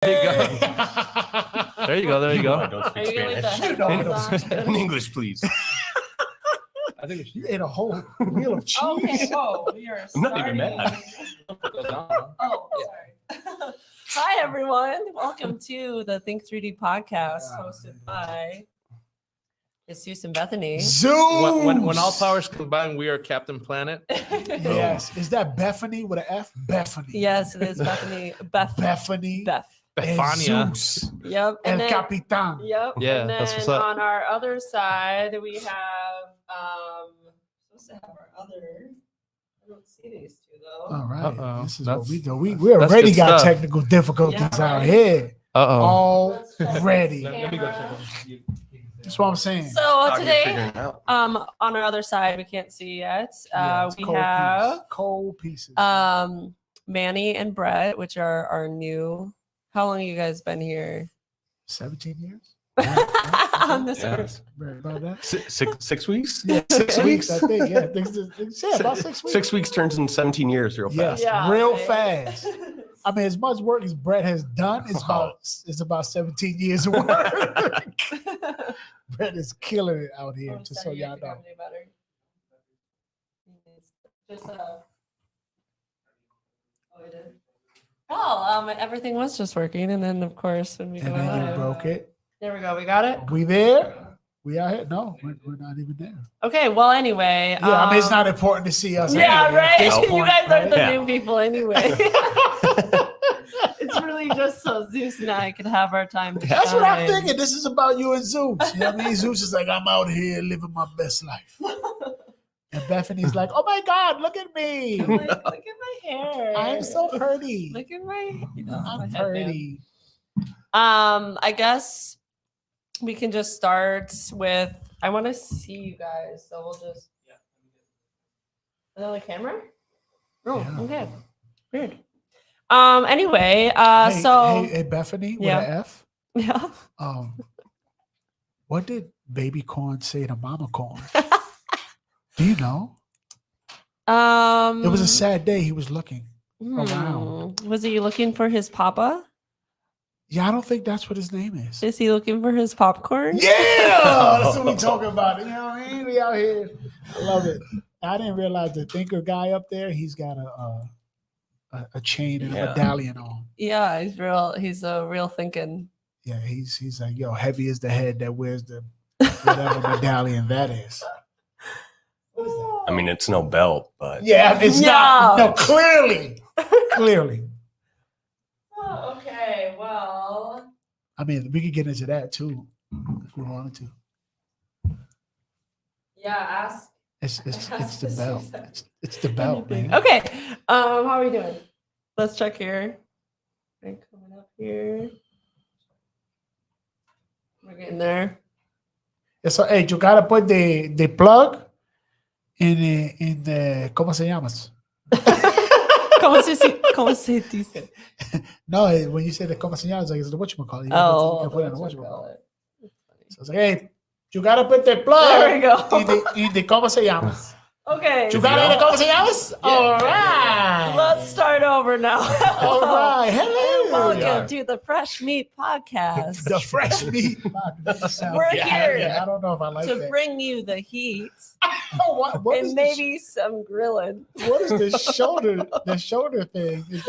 There you go. There you go. There you I go. don't speak Are you gonna leave the Spanish. headphones on? In English, please. I think You ate a whole wheel of cheese. Okay, whoa, we are I'm not even starting. mad. Oh, sorry. Hi, everyone. Welcome to the Think 3D podcast hosted by Jesus and Bethany. Zoom. When all powers combine, we are Captain Planet. Yes. Is that Bethany with an F? Bethany. Yes, it is Bethany. Bethany. Beth. Bethania. Jesus. Yep. El And then, Capitan. yep. Yeah, And that's what's then up. on our other side, we have supposed to have our other. I don't see these two though. All right. Uh-oh. This is That's- what we do. We that's already good got stuff. technical difficulties Yeah, out right. here. Uh-oh. Let's check Already. this Let me go check camera. it. That's what I'm saying. So today, figuring it out. on our other side, we can't see yet. Yeah, it's We cold have pieces. Cold pieces. Manny and Brett, which are our new. How long have you guys been here? 17 years? On this Yeah. earth? Right about that? Six weeks? Yeah, 6 Okay. weeks, I think. Yeah, about 6 weeks. 6 weeks turns into 17 years real Yes, fast. real right? fast. I mean, as much work as Brett has done, it's about 17 years of work. Brett is killing it out here, I'm just so sorry, you y'all have to know. go better. Just, oh, it did. Well, everything was just working, and then of course when we And go then you live, broke it. there we go. We got it. We there? We out here? No, we're not even there. Okay. Well, anyway. Yeah, I mean, it's not important to see us. Yeah, anyway at right. this You point, guys are right? the Yeah. new people anyway. It's really just so Zeus and I can have our time. To That's what I'm shine. thinking. This is about you and Zeus. You know what I mean? Zeus is like, I'm out here living my best life. And Bethany's like, oh my God, look at me. I'm like, look at my hair. I'm so pretty. Look at my. I'm my headband. pretty. I guess we can just start with. I want to see you guys, so we'll just. Another camera? Oh, Yeah. okay. Weird. Anyway, Hey, so hey, Bethany with Yeah. an F. yeah. What did baby corn say to mama corn? Do you know? It was a sad day. He was looking around. Was he looking for his papa? Yeah, I don't think that's what his name is. Is he looking for his popcorn? Yeah, that's what we talking about. You know what I mean? We out here. I love it. I didn't realize the thinker guy up there, he's got a chain and a Yeah. medallion on. Yeah, he's a real thinking. Yeah, he's like, yo, heavy is the head that wears the whatever medallion that is. What is that? I mean, it's no belt, but Yeah, it's not. No. No, clearly. Clearly. Oh, okay, well. I mean, we could get into that too if we wanted to. Yeah, ask. It's the belt. It's the belt, man. Okay. How are we doing? Let's check here. Okay, coming up here. We're getting there. So, hey, you gotta put the plug in the ¿cómo se llamas? ¿Cómo se dice? No, when you say the ¿cómo se llamas, like it's the whatchamacallit. You Oh, gotta put it in the that's whatchamacallit. it. So it's like, hey, you gotta put the plug There we go. in the ¿cómo se llamas? Okay. You got it in the ¿cómo se llamas? All right. Let's start over now. All right. Hello. Welcome to the Fresh Meat Podcast. The fresh meat. We're here I don't know if I like to that. bring you the heat what is and maybe some grilling. what is the shoulder thing? Is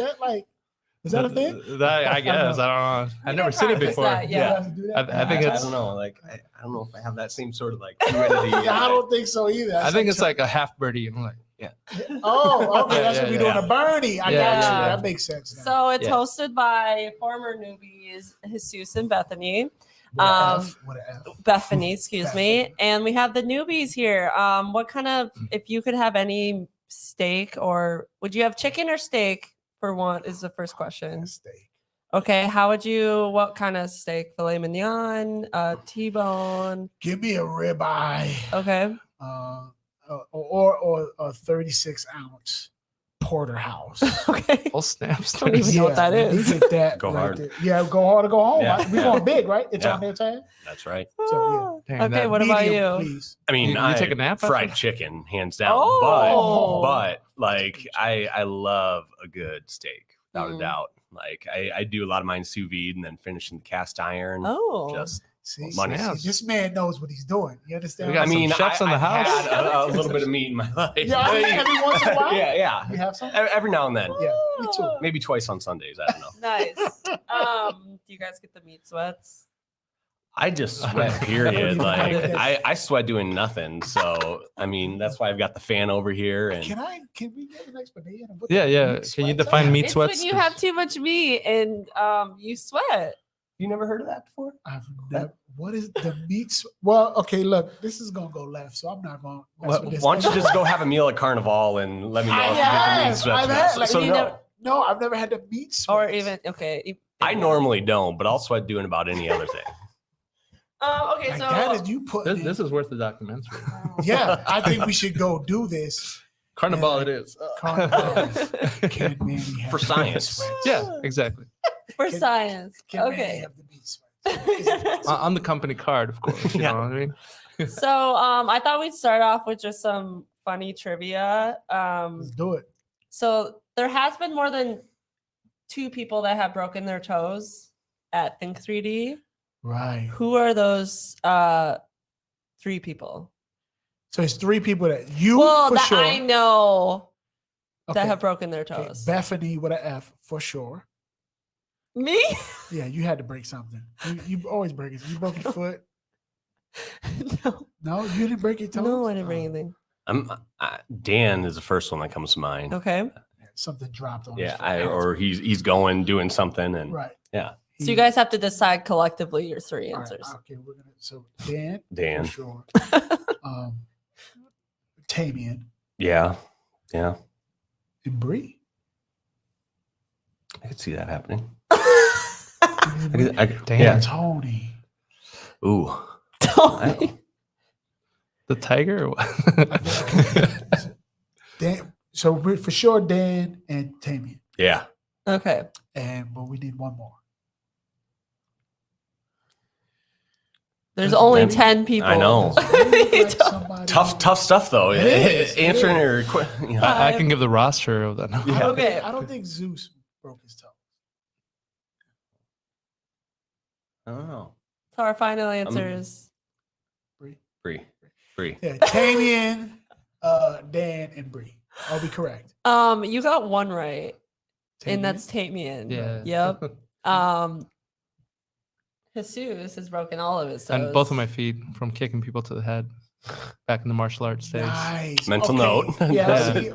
that a thing? I guess. I don't know. I've never seen it practice before. that, yeah. You have to do that? I think I it's- don't know. Like, I don't know if I have that same sort of like fluidity. Yeah, I don't think so either. I think it's like a half birdie. I'm like, yeah. Oh, okay. That's Yeah, what we yeah, doing a Bernie. I got Yeah, you. yeah. That makes sense. now. So it's Yeah. hosted by former newbies Jesus and Bethany. With a um, F, with a F. Bethany, excuse me. Bethany. And we have the newbies here. What kind of, if you could have any steak, or would you have chicken or steak for one, is the first question. Steak. Okay, what kind of steak? Filet mignon, T-bone. Give me a ribeye, Okay. or a 36-ounce porterhouse. Okay. All snaps. Don't even know what that you is. get that Go right hard. there. Yeah, go hard or go home. Yeah. Right? We going big, right? It's Yeah. on their time. That's right. So, Dang, Okay, that what about Medium, you? Please. I mean, You take a nap after? fried chicken, hands down. Oh. But like, I love a good steak, without Mm. a doubt. Like I do a lot of mine sous vide and then finish in the cast iron. Oh. Just See, Money. this man knows what he's doing. You understand? We what got I'm some saying? chefs in the I've house. had a little bit of meat in my life. Yeah, every once in a while. yeah. You have some? Every now and then. Yeah, me too. Maybe twice on Sundays. I don't know. Nice. Do you guys get the meat sweats? I just sweat, I period. don't even Like know that. I sweat doing nothing. So I mean, that's why I've got the fan over here. And Can we get an explanation? Of what Yeah, the yeah. meat Can you sweats define are? meat It's sweats? when you have too much meat and you sweat. you never heard of that before? I've never, what is the meat? Well, okay, look, this is gonna go left, so I'm not gonna. Mess with this. Why don't you just go have a meal at Carnival and let me know I if you get the meat have, sweats I've or had, not. like, So you no, never- No, I've never had the meat sweats. Or even okay. I normally don't, but I'll sweat doing about any other thing. Okay, Like so that is you put. This is worth the documentary. Yeah, I think we should go do this. Carnival it is. Carnival. Can Manny have For the science. meat sweats? Yeah, exactly. for Can- science. Can Manny Okay. have the meat sweats? On the company card, of course. You Yeah. know what I mean? So I thought we'd start off with just some funny trivia. Let's do it. So there has been more than 2 people that have broken their toes at Think 3D. Right. Who are those 3 people? So it's 3 people that you Well, for that sure. I know Okay. that have broken their Okay, toes. Bethany with an F for sure. Me? Yeah, you had to break something. You always break it. You broke your foot. No. No, you didn't break your toes. No, I didn't break Oh, anything. Dan is the first one that comes to mind. Okay. yeah, something dropped on. Yeah, his foot. or he's going doing something and right. yeah. So you guys have to decide collectively your 3 All right, answers. okay, we're gonna. So Dan. Dan. For sure. Tamian Yeah. and Bree. I could see that happening. Damn. Yeah. Tony. Ooh. Tony. The tiger? Or what? Dan. So we're for sure Dan and Tamian, Yeah. Okay. but we need one more. There's There's only many. 10 people. I know. You don't- Tough stuff though. It is, Answering it your you know, I can give the roster of that. I don't Okay. think, I don't think Zeus broke his toe. I don't know. So our final answer is Bree. Yeah, Tamian, Dan, and Bree. Are we correct? you got one right. And Tamian? that's Tamian. Yeah. Yep. Jesus has broken all of his toes. And both of my feet from kicking people to the head back in the martial arts days. Nice. Mental note. Yeah, Yeah. see,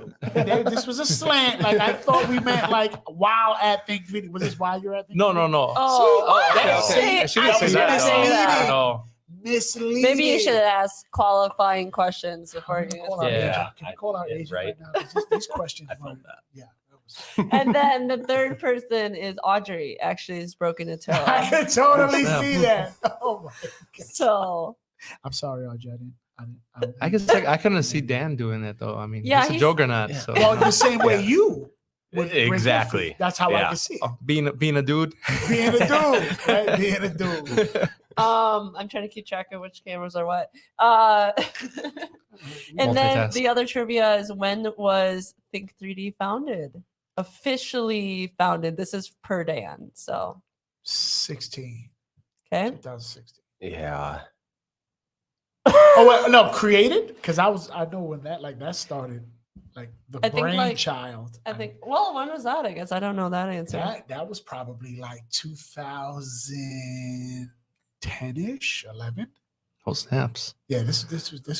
this was a slant. Like I thought we meant like while at Think Video. Was this while you're at Think No, Video? no, no. Oh, See, okay, that's- okay. I shouldn't I say was that. gonna say that. No. Misleading. Maybe you should ask qualifying questions before you Call our answer. Yeah. agent. Can we call our Yeah, agent right. right now? 'Cause these questions. I felt were- that. Yeah. that was- And then the third person is Audrey. Actually, has broken a toe. I could totally snap. see that. Oh my God. So I'm sorry, Audrey. I didn't. I couldn't see Dan doing it though. I mean, Yeah, he's a he's- juggernaut. Yeah. So Well, the same way you. would bring your Exactly. feet. That's how I Yeah. can see it. being a dude. Being a dude, right? Being a dude. I'm trying to keep track of which cameras are what. And then Multitask. the other trivia is when was Think 3D founded? Officially founded. This is per Dan. So 16. okay. 2016. Yeah. Oh wait, no, created? Because I know when that started, like the I think, like, brainchild. I think. Well, when was that? I guess I don't know that answer. that was probably like 2010-ish, 11. Oh snaps! Yeah, this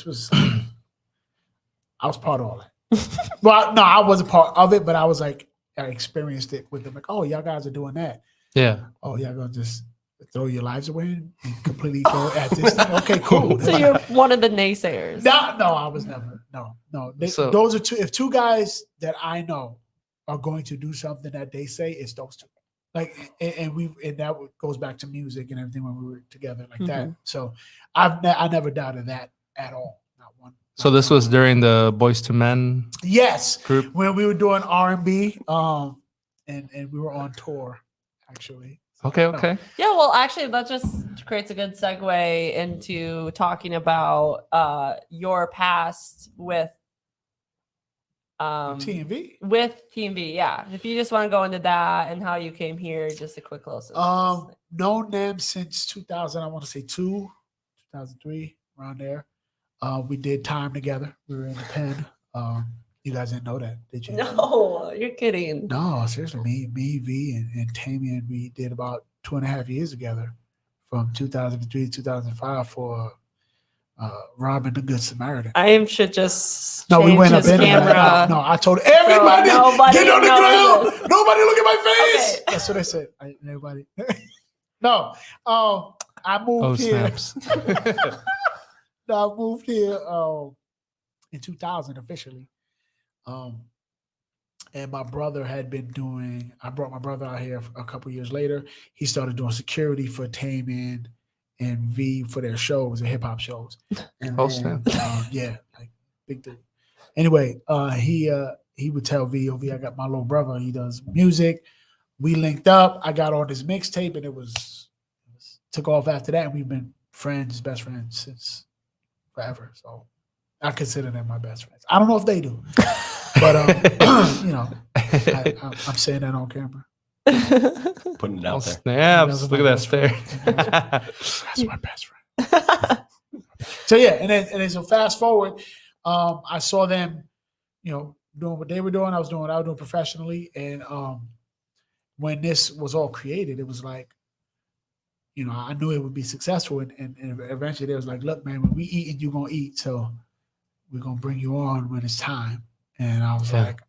was. I was part of all that. Well, no, I wasn't part of it, but I was like, I experienced it with them. Like, oh, y'all guys are doing that. Yeah. Oh, y'all gonna just throw your lives away and completely go at this thing? Okay, cool. So you're one of the naysayers. No, I was never. No. So- Those are two. If 2 guys that I know are going to do something that they say, it's those 2. Like, and that goes back to music and everything when we were together like that. So I never doubted that at all. Not one. So this was during the Boys to Men Yes, group. when we were doing R&B, and we were on tour actually. So, Okay. no. Okay. Yeah, well, actually, that just creates a good segue into talking about your past with TMV. with Team V. Yeah, if you just want to go into that and how you came here, just a quick little. Known them since 2000. I want to say 2003, around there. We did time together. We were in the pen. You guys didn't know that, did you? No, you're kidding. No, seriously. Me, V, and Tammy, and we did about 2.5 years together, from 2003 to 2005 for Robin the Good Samaritan. I should just No, we change went up his in there. camera. No, I told everybody, nobody get on the ground. knows this. Nobody look at my face. Okay. That's what they said. Everybody. No, I moved here. snaps. No, I moved here in 2000 officially. And my brother had been doing, I brought my brother out here a couple years later. He started doing security for Tame and V for their shows, their hip hop shows. And Oh, then, snap. yeah, like big dude. Anyway, he would tell V, oh, V, I got my little brother. He does music. We linked up. I got on his mixtape, and it was took off after that. And we've been friends, best friends since forever. So I consider them my best friends. I don't know if they do, but you know, I'm saying that on camera. Putting it Oh, out there. snaps. That's Look my at that best stare. That's my best friend. So yeah, and then so fast forward, I saw them, you know, doing what they were doing. I was doing what I was doing professionally, and when this was all created, it was like, you know, I knew it would be successful, and eventually they was like, look, man, when we eat, and you gonna eat, so we're gonna bring you on when it's time. And I was like,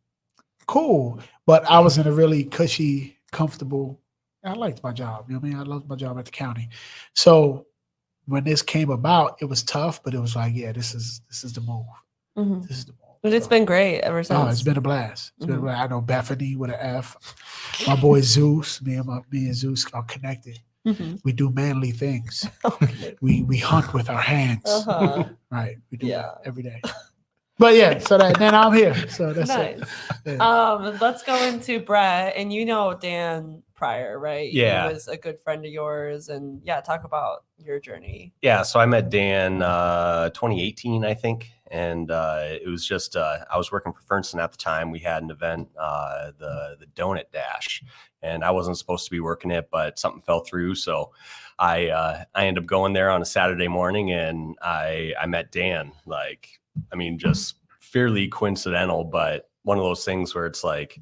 cool, but I was in a really cushy, comfortable. I liked my job. You know what I mean? I loved my job at the county. So when this came about, it was tough, but it was like, yeah, this is the move. Mhm. This is the move. But it's So, been great ever since. oh, it's been a blast. It's been a Mhm. blast. I know Bethany with an F. My boy Zeus, me and Zeus are connected. Mhm. We do manly things. Okay. We hunt with our hands. Uh-huh. Right. We do Yeah. that every day. But yeah, so then I'm here. So that's Nice. it. Yeah. Let's go into Brett, and you know Dan prior, right? Yeah. He was a good friend of yours, and yeah, talk about your journey. Yeah, so I met Dan 2018, I think, and it was just I was working for Fernston at the time. We had an event, the Donut Dash, and I wasn't supposed to be working it, but something fell through, so I ended up going there on a Saturday morning, and I met Dan. Like, I mean, just fairly coincidental, but one of those things where it's like,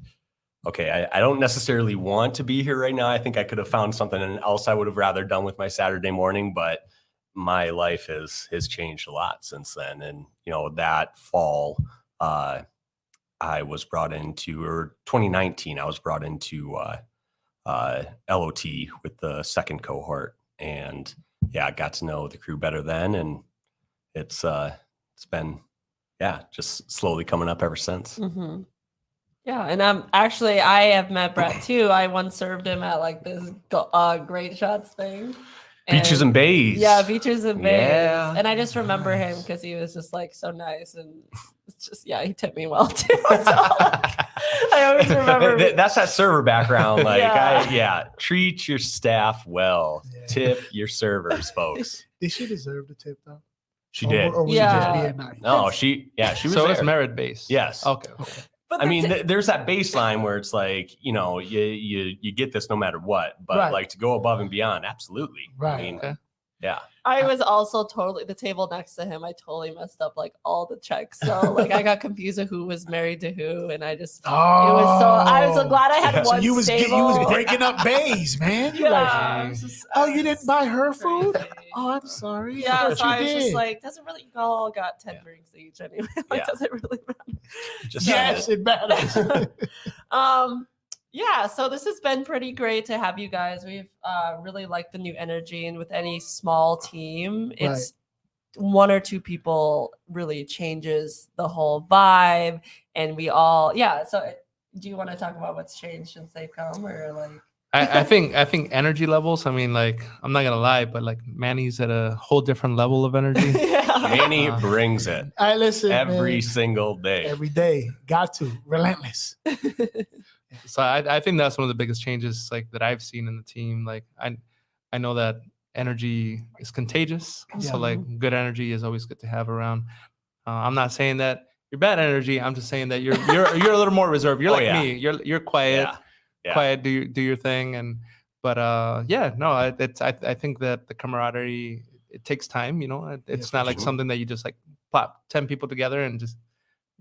okay, I don't necessarily want to be here right now. I think I could have found something else I would have rather done with my Saturday morning, but my life has changed a lot since then. And, you know, that fall, I was brought into, or 2019, I was brought into LOT with the second cohort. And yeah, I got to know the crew better then. And it's been, yeah, just slowly coming up ever since. Mm-hmm. Yeah, and actually I have met Brett too. I once served him at like this great shots thing. Beaches and bays. Yeah, beaches and bays. Yeah. And I just remember him because he was just like so nice, and it's just, yeah, he tipped me well too. So, like, I always remember. That's that server background. Like, Yeah. treat your staff well. Yeah. Tip your servers, folks. Did she deserve the tip though? She did. Or was Yeah. she just being nice? No, she was So it's there. merit based. Yes. Okay. But I the mean, ti- there's that baseline where it's like, you know, you get this no matter what, but Right. like to go above and beyond, absolutely. Right. I mean, Okay. yeah. I was also totally the table next to him. I totally messed up like all the checks. So like I got confused of who was married to who, and I just Oh, I was so glad I had So one you was stable. breaking up bays, man. You Yeah, like, I was just- oh, I you was didn't buy her food? crazy. Oh, I'm sorry. Yeah, thought so you I was just did. like, doesn't really, you all got 10 drinks each anyway. Like, Yeah. does it really matter? Just Yes, it matters. Yeah, so this has been pretty great to have you guys. We've really liked the new energy, and with any small team, it's one or two people really changes the whole vibe, and we all, yeah. So do you want to talk about what's changed since they've come, or like? I think energy levels. I mean, like, I'm not gonna lie, but like Manny's at a whole different level of energy. Yeah. Manny brings it I listen every man, single day. every day. Got to relentless. So I think that's one of the biggest changes like that I've seen in the team. Like I know that energy is contagious. Yeah. So like good energy is always good to have around. I'm not saying that you're bad energy. I'm just saying that you're a little more reserved. You're Oh, like yeah. me. You're quiet, Yeah. quiet. Do your thing. But yeah, no, I think that the camaraderie, it takes time. It's Yeah, not for like sure. something that you just like plop 10 people together and just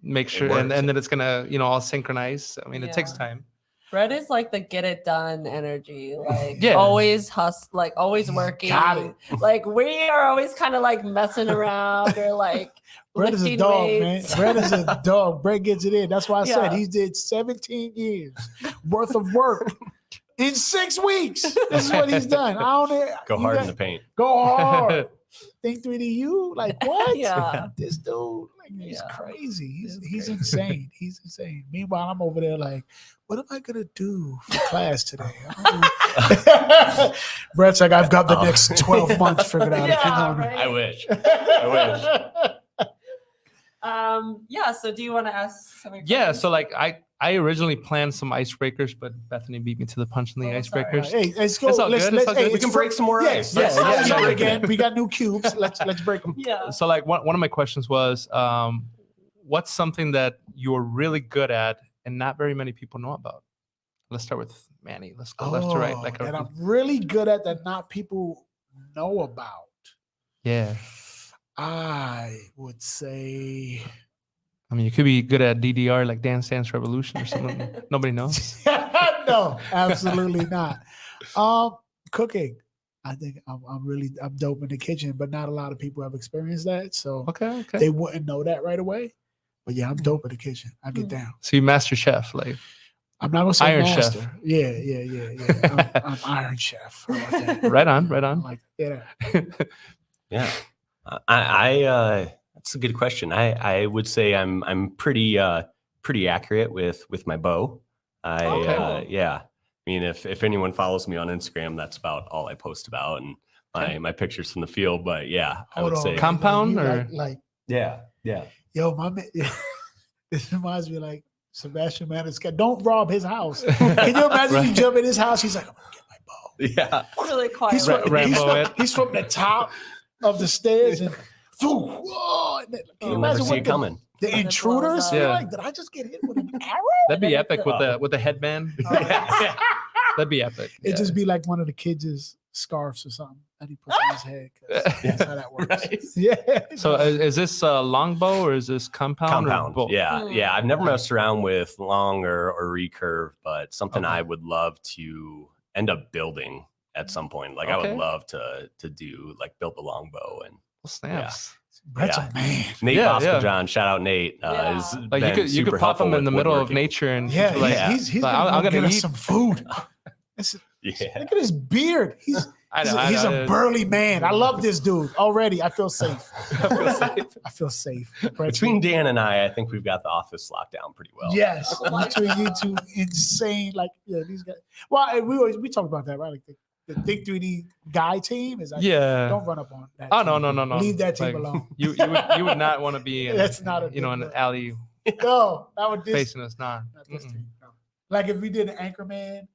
make sure and works. then it's gonna all synchronize. I mean, it takes Yeah. time. Brett is like the get it done energy, like Yeah. always like always working. Got it. Like we are always kind of like messing around or like Brett is a lifting dog, weights. man. Brett is a dog. Brett gets it in. That's why I said Yeah. he did 17 years worth of work in 6 weeks. This is what he's done. I don't Go hard in the paint. Go hard. Think 3DU? Like what? Yeah. This dude, like, he's Yeah. crazy. He's crazy. insane. He's insane. Meanwhile, I'm over there like, what am I gonna do for class today? I don't know. Brett's like, I've got the next 12 months figured out. if you Yeah, want me. right. I wish. I wish. Yeah. So do you want to ask something? Yeah, so like I originally planned some icebreakers, but Bethany beat me to the punch in the Oh, sorry. icebreakers. Hey, let's go. It's all let's, good, it's let's, all hey, good. We can break some more Yes, ice. yes. Yeah, Yeah, yeah. again. We got new cubes. Let's break them. Yeah. So like one of my questions was, what's something that you're really good at and not very many people know about? Let's start with Manny. Let's go left to right. Like that I'm really good at that not people know about. yeah. I would say I mean, you could be good at DDR, like Dance Dance Revolution or something. Nobody knows. no, absolutely not. Cooking. I think I'm dope in the kitchen, but not a lot of people have experienced that. So Okay. they wouldn't know that right away. But yeah, I'm dope in the kitchen. I get down. So you master chef, like I'm not gonna say Iron master. Chef. Yeah. I'm Iron Chef. How about that? right on. I like that. Yeah. I that's a good question. I would say I'm pretty accurate with my bow. Okay. Yeah. I mean, if anyone follows me on Instagram, that's about all I post about and my pictures from the field. But yeah, I would say Compound You or- like yeah. yo, my man. This reminds me of like Sebastian Maniscalco. Don't rob his house. Can you imagine you Right. jump in his house? He's like, I'm gonna get my bow. Yeah. Really quiet. He's from, Rambo it. he's from the top of the stairs and whoa, and then- can you You'll never imagine see what it coming. the When it intruders blows feel up. like? Did I just get hit with an arrow? That'd be then epic it's with the headband. Oh, yeah. That'd be epic. It'd just be like one of the kids' scarves or something that he puts on his head. 'Cause that's how that works. Right. Yeah. So is this longbow or is this compound? Or Compound. both? Yeah. I've never messed around with long or recurve, but something Okay. I would love to end up building at some point. Like I Okay. would love to do like build the longbow and Well, snaps. Brett's Yeah. a man. Nate Yeah, Bosco yeah. John, shout out Nate. Yeah. Is Like you been could super pop helpful him in with the middle of woodworking. nature and Yeah, just like, yeah. he's like, gonna I'm go gonna get us eat. some food. Yeah. Look at his beard. He's I a burly man. I love this dude already. I feel safe. I feel safe. I feel safe. Brett, Between Dan and I think we've got the office locked down pretty well. yes, between you two, insane. Like yeah, these guys. Well, we talk about that, right? Like the Think 3D guy team is like, Yeah. don't run up on that. Oh team. no. Leave that team Like, alone. You would not want to be in That's not a in an good look. alley No, not with this. facing us. Nah. Not this Mm-mm. team. No. Like if we did an Anchorman,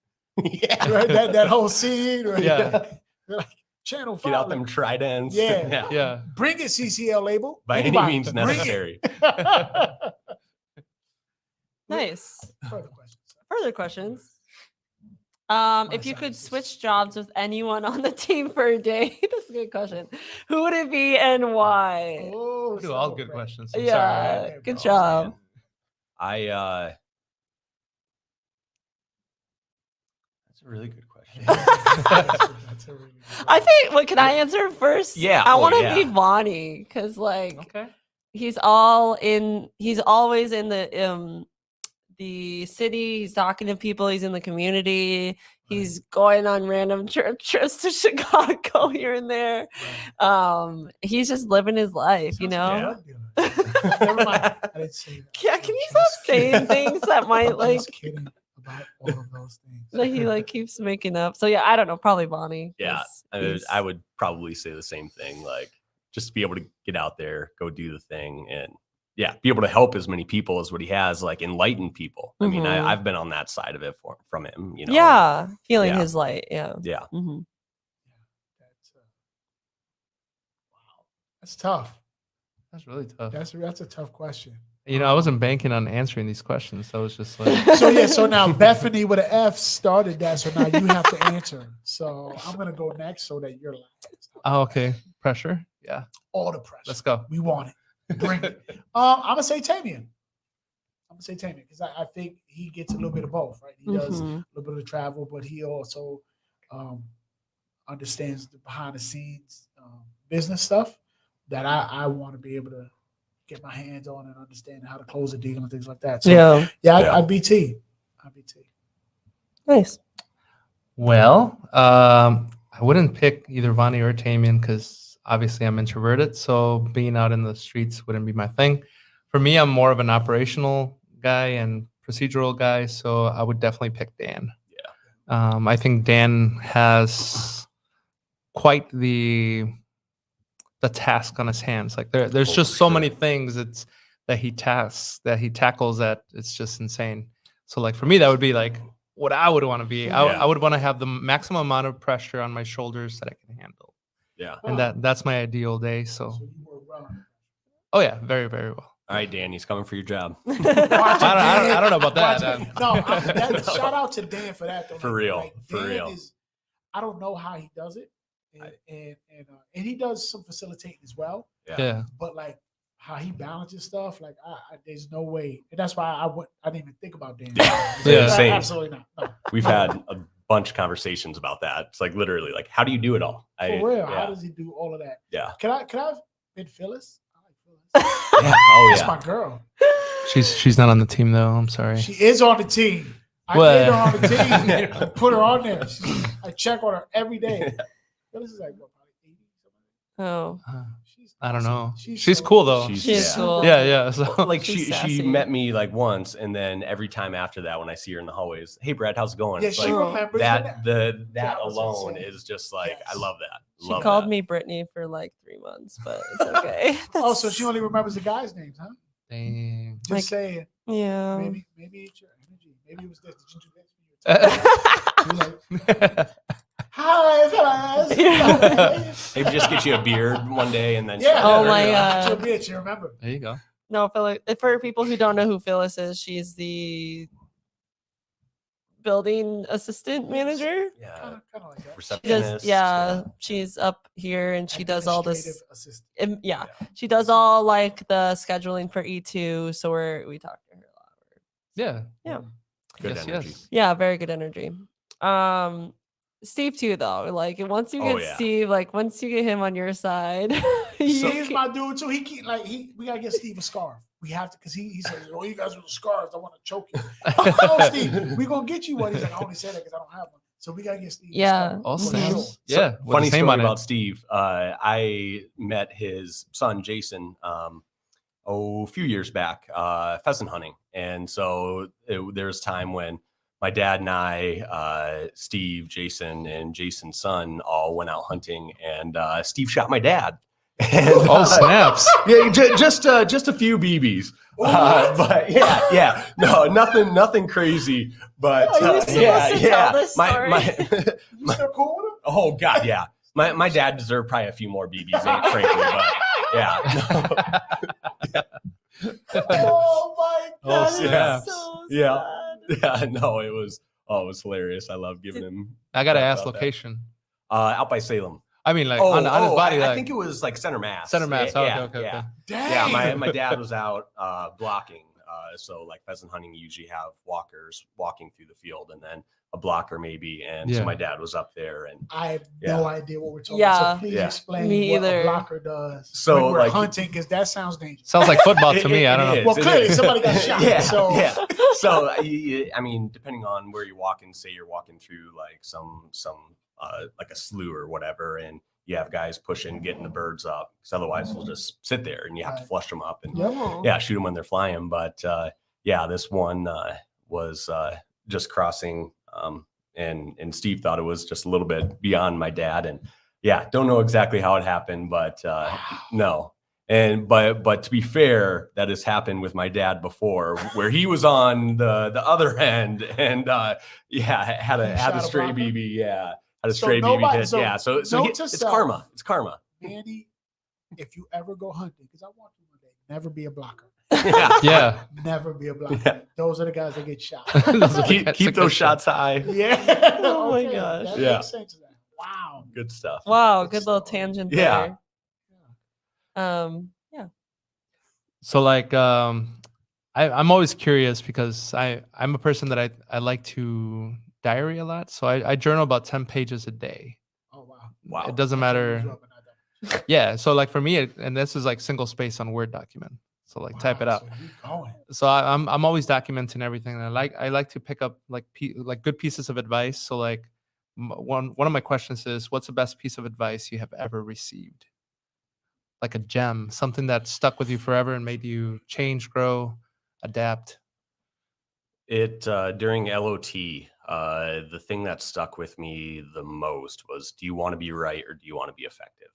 Yeah. right? That whole scene, right? Yeah. They're like Channel 5. Get out like, them tridents. Yeah. Yeah. Bring it, CCL label. By any Anybody, means bring it. necessary. Nice. Further questions. Further questions. If you could sciences. switch jobs with anyone on the team for a day, that's a good question. Who would it be and why? Oh, We do all so good great. questions. I'm Yeah, sorry. good bro. job. That's a really good question. That's a really good I think. What can I answer first? Yeah, I oh, want to yeah. be Bonnie because like Okay. he's always in the city. He's talking to people. He's in the community. He's going on random trips to Chicago here and there. He's just living his life, you know. Never mind. I didn't say that. Yeah, can you stop saying things that might I'm like just kidding about all of those things. that he like keeps making up? So yeah, I don't know, probably Bonnie. Yeah, 'cause I he's- would probably say the same thing. Like, just to be able to get out there, go do the thing, and yeah, be able to help as many people as what he has, like enlighten people. I mean, Mhm. I've been on that side of it from him. You know. yeah, feeling Yeah. his light. Yeah. Yeah. Mhm. That's wow. That's tough. That's really tough. That's a tough question. I wasn't banking on answering these questions. So I was just like, So now Bethany with an F started that, so now you have to answer. So I'm gonna go next so that you're last. oh, okay, pressure. Yeah, All the pressure. let's go. We want it. Bring it. I'm gonna say Tamian. Because I think he gets a little bit of both, right? He does a little bit of the travel, but he also understands the behind the scenes business stuff that I want to be able to get my hands on and understand how to close a deal and things like that. So I'd be T. Nice. Well, I wouldn't pick either Vonnie or Tamian because obviously I'm introverted. So being out in the streets wouldn't be my thing. For me, I'm more of an operational guy and procedural guy. So I would definitely pick Dan. Yeah. I think Dan has quite the task on his hands. Like there's just so many things that he tackles that it's just insane. So like for me, that would be like what I would want to be. I would want to have the maximum amount of pressure on my shoulders that I can handle. Yeah. And that's my ideal day. So oh yeah, very, very well. All right, Dan, he's coming for your job. I don't know about that. Shout out to Dan for that though. For real. Like, for real. I don't know how he does it. And he does some facilitating as well. Yeah. But like how he balances stuff, like there's no way. And that's why I didn't even think about Dan. Same. Absolutely not. No. We've had a bunch of conversations about that. It's like literally like, how do you do it all? For real. How does he do all of that? Yeah. Can I have been Phyllis? I like Phyllis. Yeah. Oh That's my girl. She's not on the team though. I'm sorry. She is on the team. I made her on the team and put her on there. I check on her every day. Phyllis is like, what, probably 80? Oh. I don't know. She's She's cool though. She's cool. Yeah. So like She's she sassy. met me like once, and then every time after that, when I see her in the hallways, hey Brad, how's it going? Yeah, It's she like, remembers that that. that was alone insane. is just like I Yes. love that. She Love called that. me Brittany for like 3 months, but it's okay. Oh, so she only remembers the guys' names, huh? dang. Just Like- saying. Yeah. Maybe it's your energy. Maybe it was this. Did you introduce me? You're like, hi, fellas. Maybe just get you a beard one day, and then Yeah. Oh there my you go. God. She'll bitch. You remember? There you go. No, Phyllis. For people who don't know who Phyllis is, she's the building assistant manager. Yeah, Kind of like that. She does, receptionist. yeah, she's up here and she does all this. Administrative assistant. Yeah, she does all like the scheduling for E2. So we talk to her a lot. Yeah. Yeah. Good Yes, energy. yes. Yeah, very good energy. Steve too, though. Like once you Oh, get yeah. Steve, like once you get him on your side, He's my dude too. He keep we gotta get Steve a scarf. We have to because he says, "Oh, you guys with the scarves, I want to choke you." Oh, Steve, we gonna get you one. He's like, "I only said that because I don't have one." So we gotta get Steve. Yeah. A All scarf. For snaps. sure. Yeah. with Funny his name story on it. about Steve. I met his son Jason a few years back, pheasant hunting, and so there was time when my dad and I, Steve, Jason, and Jason's son all went out hunting, and Steve shot my dad. And, Oh snaps. yeah, just a few BBs, but yeah, no, nothing crazy, but Oh, you still yeah, must tell this my You still cool with him? oh god, yeah, my dad deserved probably a few more BBs, frankly, but yeah, Oh my Oh, god! snap. So Yeah. sad. yeah, no, it was hilarious. I love giving him I gotta Thought ask about that. location. Out by Salem. I mean, like on his body. I like, think it was like Center Mass. Center Mass. Oh, Yeah, okay. yeah. Dang. Yeah, my dad was out blocking. So like pheasant hunting, you usually have walkers walking through the field and then a blocker maybe. And Yeah. so my dad was up there and I have no idea what we're talking Yeah. about. So please Yeah. explain Me what either. a blocker does. So, when we're like- hunting, because that sounds dangerous. Sounds like football to It- me. I it don't know. is. Well, it clearly is. somebody got shot. Yeah, So yeah. So I mean, depending on where you're walking, say you're walking through like some like a slough or whatever, and you have guys pushing, getting the birds up, because otherwise they'll just sit there and you have to Right. flush them up and Oh. yeah, shoot them when they're flying. But yeah, this one was just crossing, and Steve thought it was just a little bit beyond my dad, and yeah, don't know exactly how it happened, but no. And but to be fair, that has happened with my dad before, where he was on the other end, and yeah, had a Shot a stray blocker? BB, yeah, had a So stray nobody- BB hit, so yeah. So note to it's self. karma, it's karma. Manny, if you ever go hunting, because I want to one day, never be a blocker. Yeah. Never be a blocker. Yeah. Those are the guys that get shot. Those are the keep guys keep that those get shot. shots high. Yeah. Oh my gosh. That Yeah. makes sense. Wow. Good stuff. Wow, Good good little stuff. tangent Yeah. there. Yeah. So like I'm always curious because I'm a person that I like to diary a lot. So I journal about 10 pages a day. Oh wow. Wow. It doesn't I can't use matter. rubber, not that Yeah. So like for me, and this is like single space on Word document. So like much. type it Wow, out. So you going. So I'm always documenting everything. And I like to pick up like good pieces of advice. So like one of my questions is, what's the best piece of advice you have ever received? Like a gem, something that stuck with you forever and made you change, grow, adapt. It during LOT, the thing that stuck with me the most was, do you want to be right or do you want to be effective?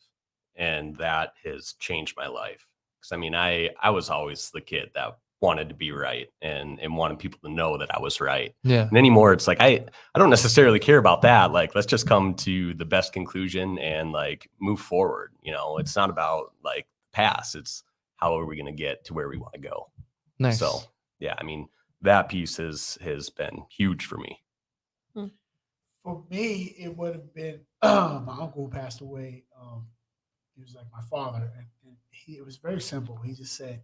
And that has changed my life. Because I mean, I was always the kid that wanted to be right and wanted people to know that I was right. Yeah. And anymore, it's like I don't necessarily care about that. Like, let's just come to the best conclusion and like move forward. You know, it's not about like past. It's how are we going to get to where we want to go. Nice. So yeah, I mean, that piece has been huge for me. For me, it would have been my uncle who passed away. He was like my father, and it was very simple. He just said,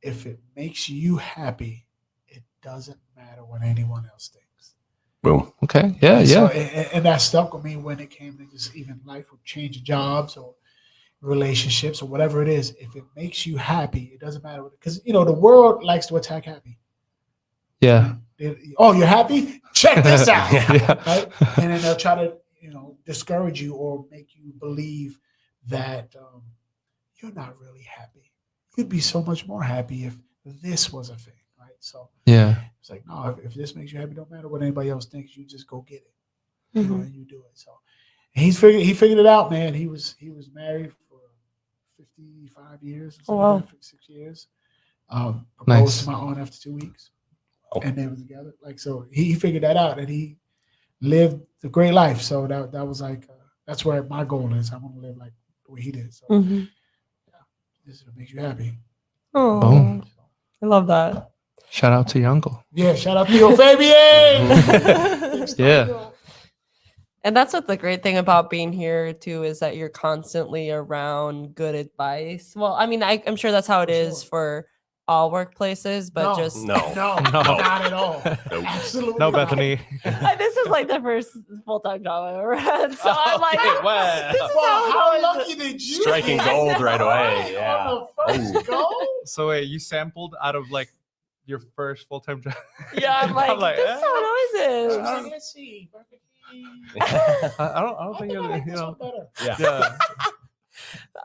if it makes you happy, it doesn't matter what anyone else thinks. Boom. Okay. Yeah. And so, Yeah. and that stuck with me when it came to just even life with changing jobs or relationships or whatever it is. If it makes you happy, it doesn't matter. Because, you know, the world likes to attack happy. Yeah. Oh, you're happy? Check this out. Yeah. Right? And then they'll try to, you know, discourage you or make you believe that you're not really happy. You'd be so much more happy if this was a thing, right? So Yeah. it's like, no, if this makes you happy, don't matter what anybody else thinks. You just go get it, you know, and you do it. So and he figured it out, man. He was married for 55 years, or something like that, 56 years. Proposed Nice. to my aunt after 2 weeks, Oh. and they were together. Like, so he figured that out, and he lived a great life. So that was like that's where my goal is. I want to live like the way he did. So this is what makes you happy. Oh, Boom. I love that. Shout out to your uncle. Yeah, shout out to your Fabian. Yeah. And that's what the great thing about being here too is that you're constantly around good advice. Well, I mean, I'm sure that's how it is for all workplaces, but just no, not at all. Nope. Absolutely No, not. Bethany. this is like the first full-time job I've ever had. So I'm like, Okay, wow. this is Well, how how it lucky is. did you Striking get? gold right away. Right, Yeah. on the first go? So wait, you sampled out of like your first full-time job? Yeah, I'm like, this is how it always is. Let's see. I don't think I you're, like you this know. one better. Yeah.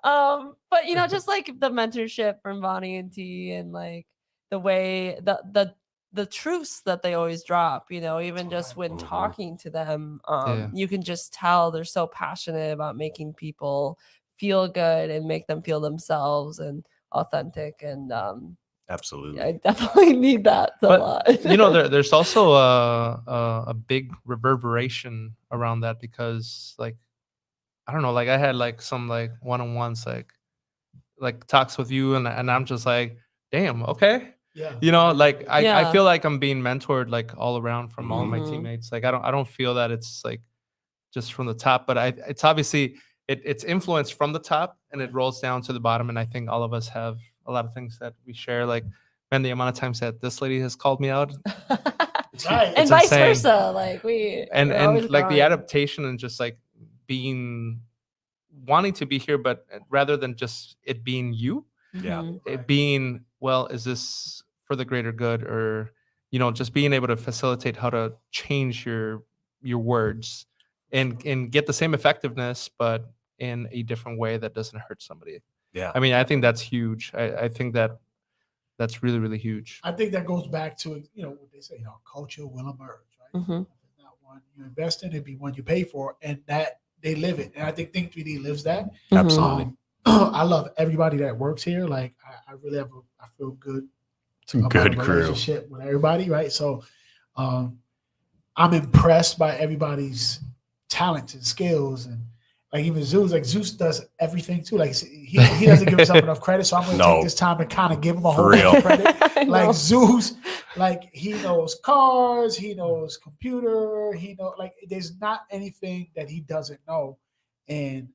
Yeah. But you know, just like the mentorship from Bonnie and T, and like the way the truths that they always drop, you know, even just when talking to them, you can just tell they're so passionate about making people feel good and make them feel themselves and authentic. And Absolutely. I definitely need that a lot. You know, there's also a big reverberation around that because, like, I don't know, like I had like some like one-on-ones, like talks with you, and I'm just like, damn, okay. Yeah. You know, like I Yeah. feel like I'm being mentored like all around from all of my Mhm. teammates. Like I don't feel that it's like just from the top, but it's obviously it's influenced from the top and it rolls down to the bottom. And I think all of us have a lot of things that we share. Like, man, the amount of times that this lady has called me out, Right. And vice insane. versa. Like we're always and like the growing. adaptation and just like wanting to be here, but rather than just it being you, Yeah. Mhm. it being, well, is this for the greater good, or you know, just being able to facilitate how to change your words and get the same effectiveness but in a different way that doesn't hurt somebody. Yeah. I mean, I think that's huge. I think that's really, really huge. I think that goes back to, you know, what they say, you know, culture will emerge, right? Mhm. If it's not one you invest in, it'd be one you pay for, and that they live it. And I think Think 3D lives that. Absolutely. I love everybody that works here. Like I really I feel good. It's a about good the crew. relationship with everybody, right? So I'm impressed by everybody's talents and skills, and Like even Zeus does everything too. Like he doesn't give himself enough credit, so I'm going to take this time to kind of give him a whole lot of credit. Like Zeus, like he knows cars, he knows computer, he know like there's not anything that he doesn't know. And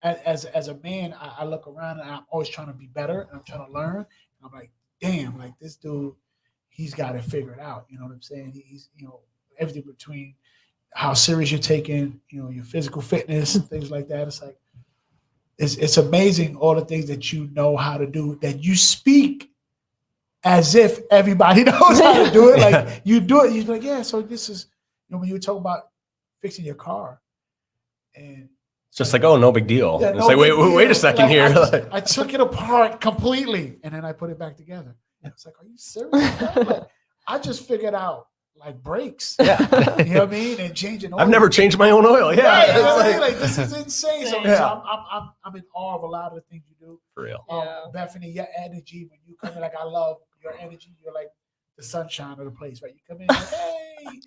as a man, I look around and I'm always trying to be better and I'm trying to learn. And I'm like, damn, like this dude, he's got it figured out. You know what I'm saying? He's everything between how serious you're taking, your physical fitness and things like that. It's like, it's amazing all the things that you know how to do, that you speak as if everybody knows how to do it. Like you do it, you're like, yeah, so this is, when you talk about fixing your car and it's just like, oh, no big deal. Yeah, it's like, wait a second here. I took it apart completely and then I put it back together. And it's like, are you serious? Like, I just figured out like brakes. Yeah. You know what I mean? And changing oil. I've never changed my own oil. Yeah. Right, It's like this is insane. So, I'm in awe of a lot of the things you do. For real. Bethany, your energy when you come in, like I love your energy. You're like the sunshine of the place, right? You come in, like, hey,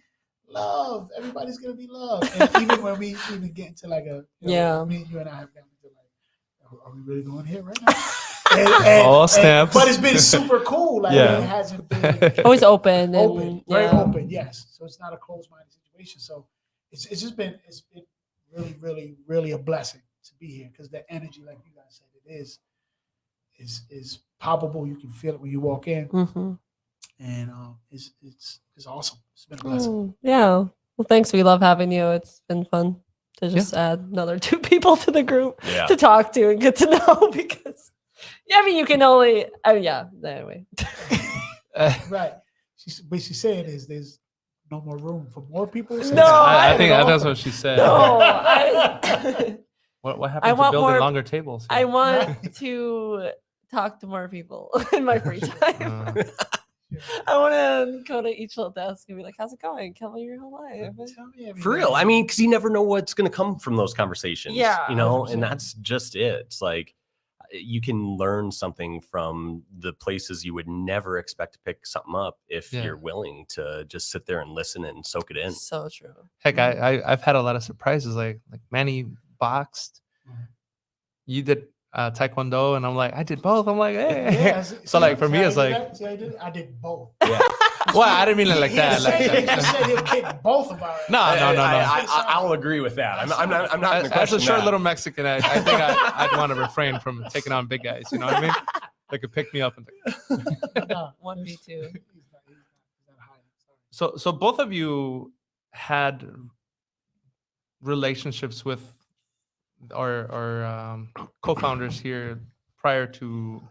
love. Everybody's gonna be loved. And even when we even get into like a me and you and I have gotten into like, are we really going here right now? All snaps. But it's been super cool. Like it hasn't been always open, very open. Yes, so it's not a closed-minded situation. So it's been really, really, really a blessing to be here because the energy, like you guys said, it is palpable. You can feel it when you walk in, and it's awesome. It's been a blessing. Yeah. Well, thanks. We love having you. It's been fun to just add another 2 people to the group to talk to and get to know because. Yeah, I mean, you can only. Anyway. Right. What she's saying is there's no more room for more people. No, I think that's what she said. No, what happened to building longer tables? I want to talk to more people in my free time. I want to go to each little desk and be like, "How's it going? Tell me your whole life." For real, I mean, because you never know what's going to come from those conversations. Yeah, and that's just it. It's like. You can learn something from the places you would never expect to pick something up if you're willing to just sit there and listen and soak it in. So true. Heck, I've had a lot of surprises. Like Manny boxed. You did Taekwondo, and I'm like, I did both. I'm like, hey. So like for me, it's like I did both. Yeah. Well, I didn't mean it like that. You said he'll kick both of our. No. I'll agree with that. I'm not. As a short little Mexican, I think I'd want to refrain from taking on big guys. You know what I mean? They could pick me up and. 1v2. So both of you had relationships with our co-founders here prior to.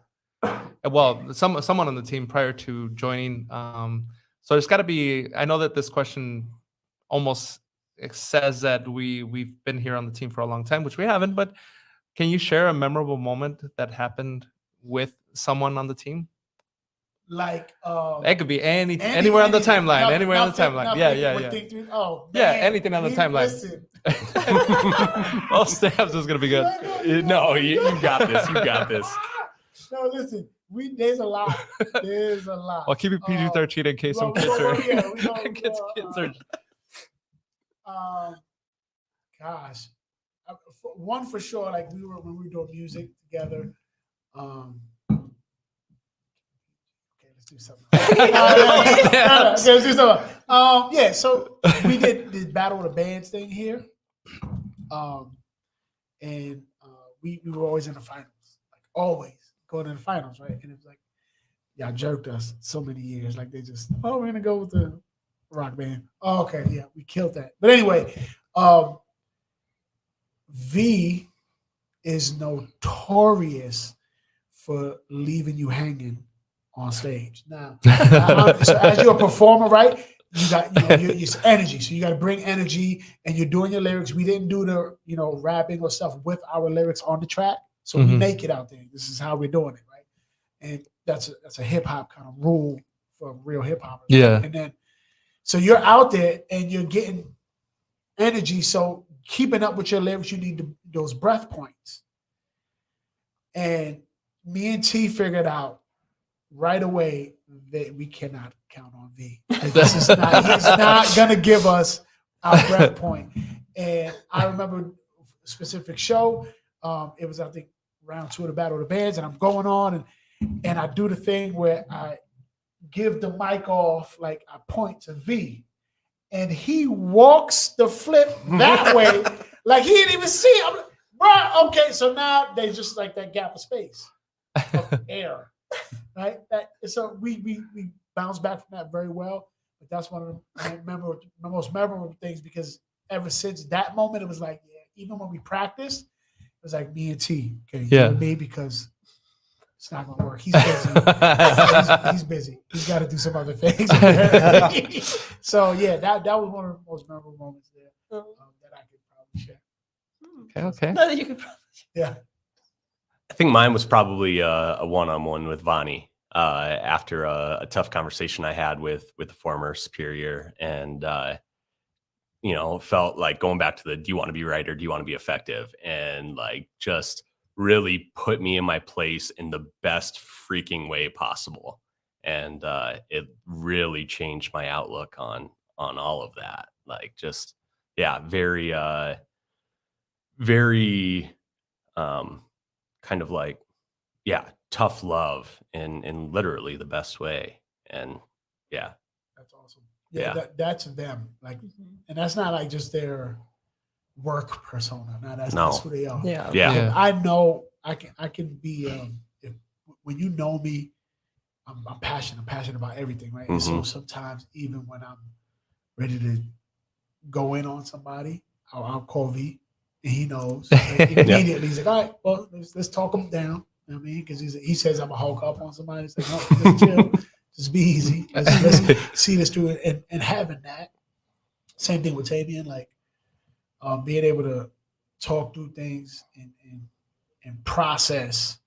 Well, someone on the team prior to joining. So there's got to be. I know that this question almost says that we've been here on the team for a long time, which we haven't. But can you share a memorable moment that happened with someone on the team? Like it could be anywhere on the timeline. Anywhere on the timeline. Yeah. Anything on the timeline. Oh, snaps is gonna be good. No, you got this. You got this. No, listen. There's a lot. There's a lot. I'll keep it PG-13 in case some kids are. Gosh, one for sure. Like when we were doing music together. Okay, let's do something. Let's do something. Yeah. So we did the Battle of the Bands thing here, and we were always in the finals, like always. Going in the finals, right? And it was like, y'all jerked us so many years. Like they just, we're gonna go with the rock band. Oh, okay, yeah, we killed that. But anyway, V is notorious for leaving you hanging on stage. Now, so as you're a performer, right? You got your energy, so you got to bring energy, and you're doing your lyrics. We didn't do the rapping or stuff with our lyrics on the track. So we make it out there. This is how we're doing it, right? And that's a hip hop kind of rule for real hip hop. Yeah. And then, so you're out there and you're getting energy. So keeping up with your lyrics, you need those breath points. And me and T figured out right away that we cannot count on V. He's not gonna give us our breath point. And I remember specific show. It was, I think, round 2 of the Battle of the Bands, and I'm going on and I do the thing where I give the mic off, like I point to V, and he walks the flip that way, like he didn't even see it. I'm like, bro, okay, so now they just like that gap of space, of air, right? So we bounce back from that very well. But that's one of the most memorable things, because ever since that moment, it was like, yeah, even when we practiced, it was like me and T, okay, you and me, because it's not gonna work. He's busy. he's busy. He's got to do some other things. So yeah, that was one of the most memorable moments there that I could probably share. Okay. No, you could probably. Yeah. I think mine was probably a one-on-one with Vonnie after a tough conversation I had with the former superior, and felt like going back to the, do you want to be right or do you want to be effective, and like just really put me in my place in the best freaking way possible, and it really changed my outlook on all of that. Like, just very very kind of like, tough love in literally the best way. And That's awesome. Yeah. That's them. Like, and that's not like just their work persona. No, that's who they are. Yeah. I know I can be, when you know me, I'm passionate. I'm passionate about everything, right? And so sometimes even when I'm ready to go in on somebody, I'll call V, and he knows. Like, immediately he's like, all right, well, let's talk him down. You know what I mean? Because he says I'm a Hulk up on somebody. It's like, no, just chill. Just be easy. Let's see this through. And having that, same thing with Tavian, like being able to talk through things and process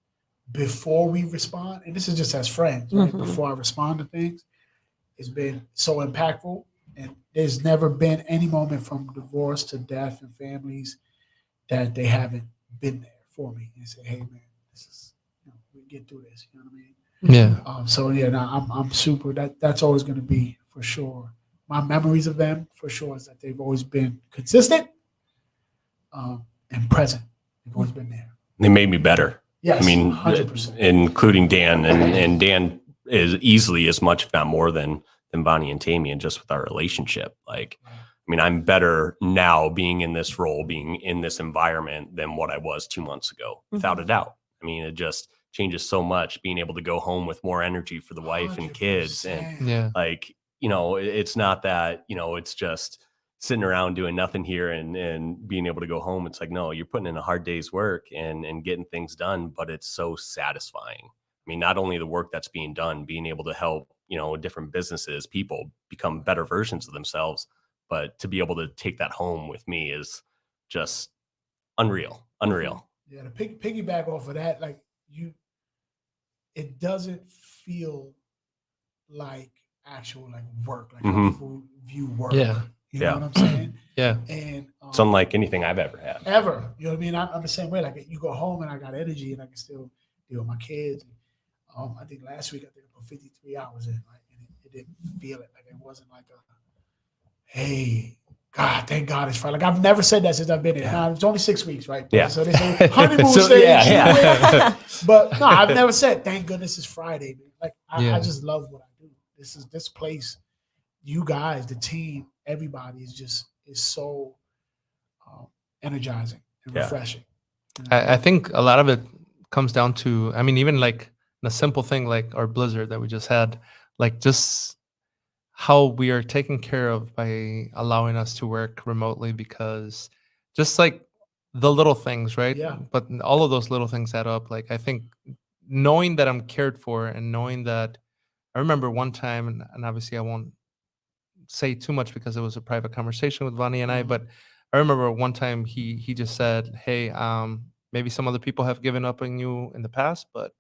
before we respond. And this is just as friends, right? Before I respond to things, it's been so impactful. And there's never been any moment from divorce to death and families that they haven't been there for me and say, hey man, this is, we get through this. You know what I mean? Yeah. So yeah, no, I'm super. That's always going to be for sure. My memories of them for sure is that they've always been consistent and present. They've always been there. They made me better. Yes, I mean, 100%. including Dan, and Dan is easily as much, if not more, than Vonnie and Tamian, just with our relationship. Like, I mean, I'm better now being in this role, being in this environment than what I was 2 months ago, without a doubt. I mean, it just changes so much, being able to go home with more energy for the wife and kids. And like, it's not that, it's just sitting around doing nothing here and being able to go home. It's like, no, you're putting in a hard day's work and getting things done, but it's so satisfying. I mean, not only the work that's being done, being able to help, different businesses, people become better versions of themselves, but to be able to take that home with me is just unreal. Yeah, to piggyback off of that, like it doesn't feel like actual like work, like how people view work. Yeah. You know what I'm saying? Yeah. And It's unlike anything I've ever had. Ever. You know what I mean? I'm the same way. Like, you go home and I got energy and I can still deal with my kids. I think last week I put 53 hours in, right? And it didn't feel it. Like, it wasn't like hey, God, thank God it's Friday. Like, I've never said that since I've been here. Now, it's only 6 weeks, right? Yeah. So they say honeymoon stage. But no, I've never said, thank goodness it's Friday, man. Like, I just love what I do. This place, you guys, the team, everybody is so energizing and refreshing. I think a lot of it comes down to, I mean, even like a simple thing like our blizzard that we just had, like just how we are taken care of by allowing us to work remotely, because just like the little things, right? Yeah. But all of those little things add up. Like, I think knowing that I'm cared for and knowing that, I remember one time, and obviously I won't say too much because it was a private conversation with Vonnie and I, but I remember one time he just said, hey, maybe some other people have given up on you in the past, but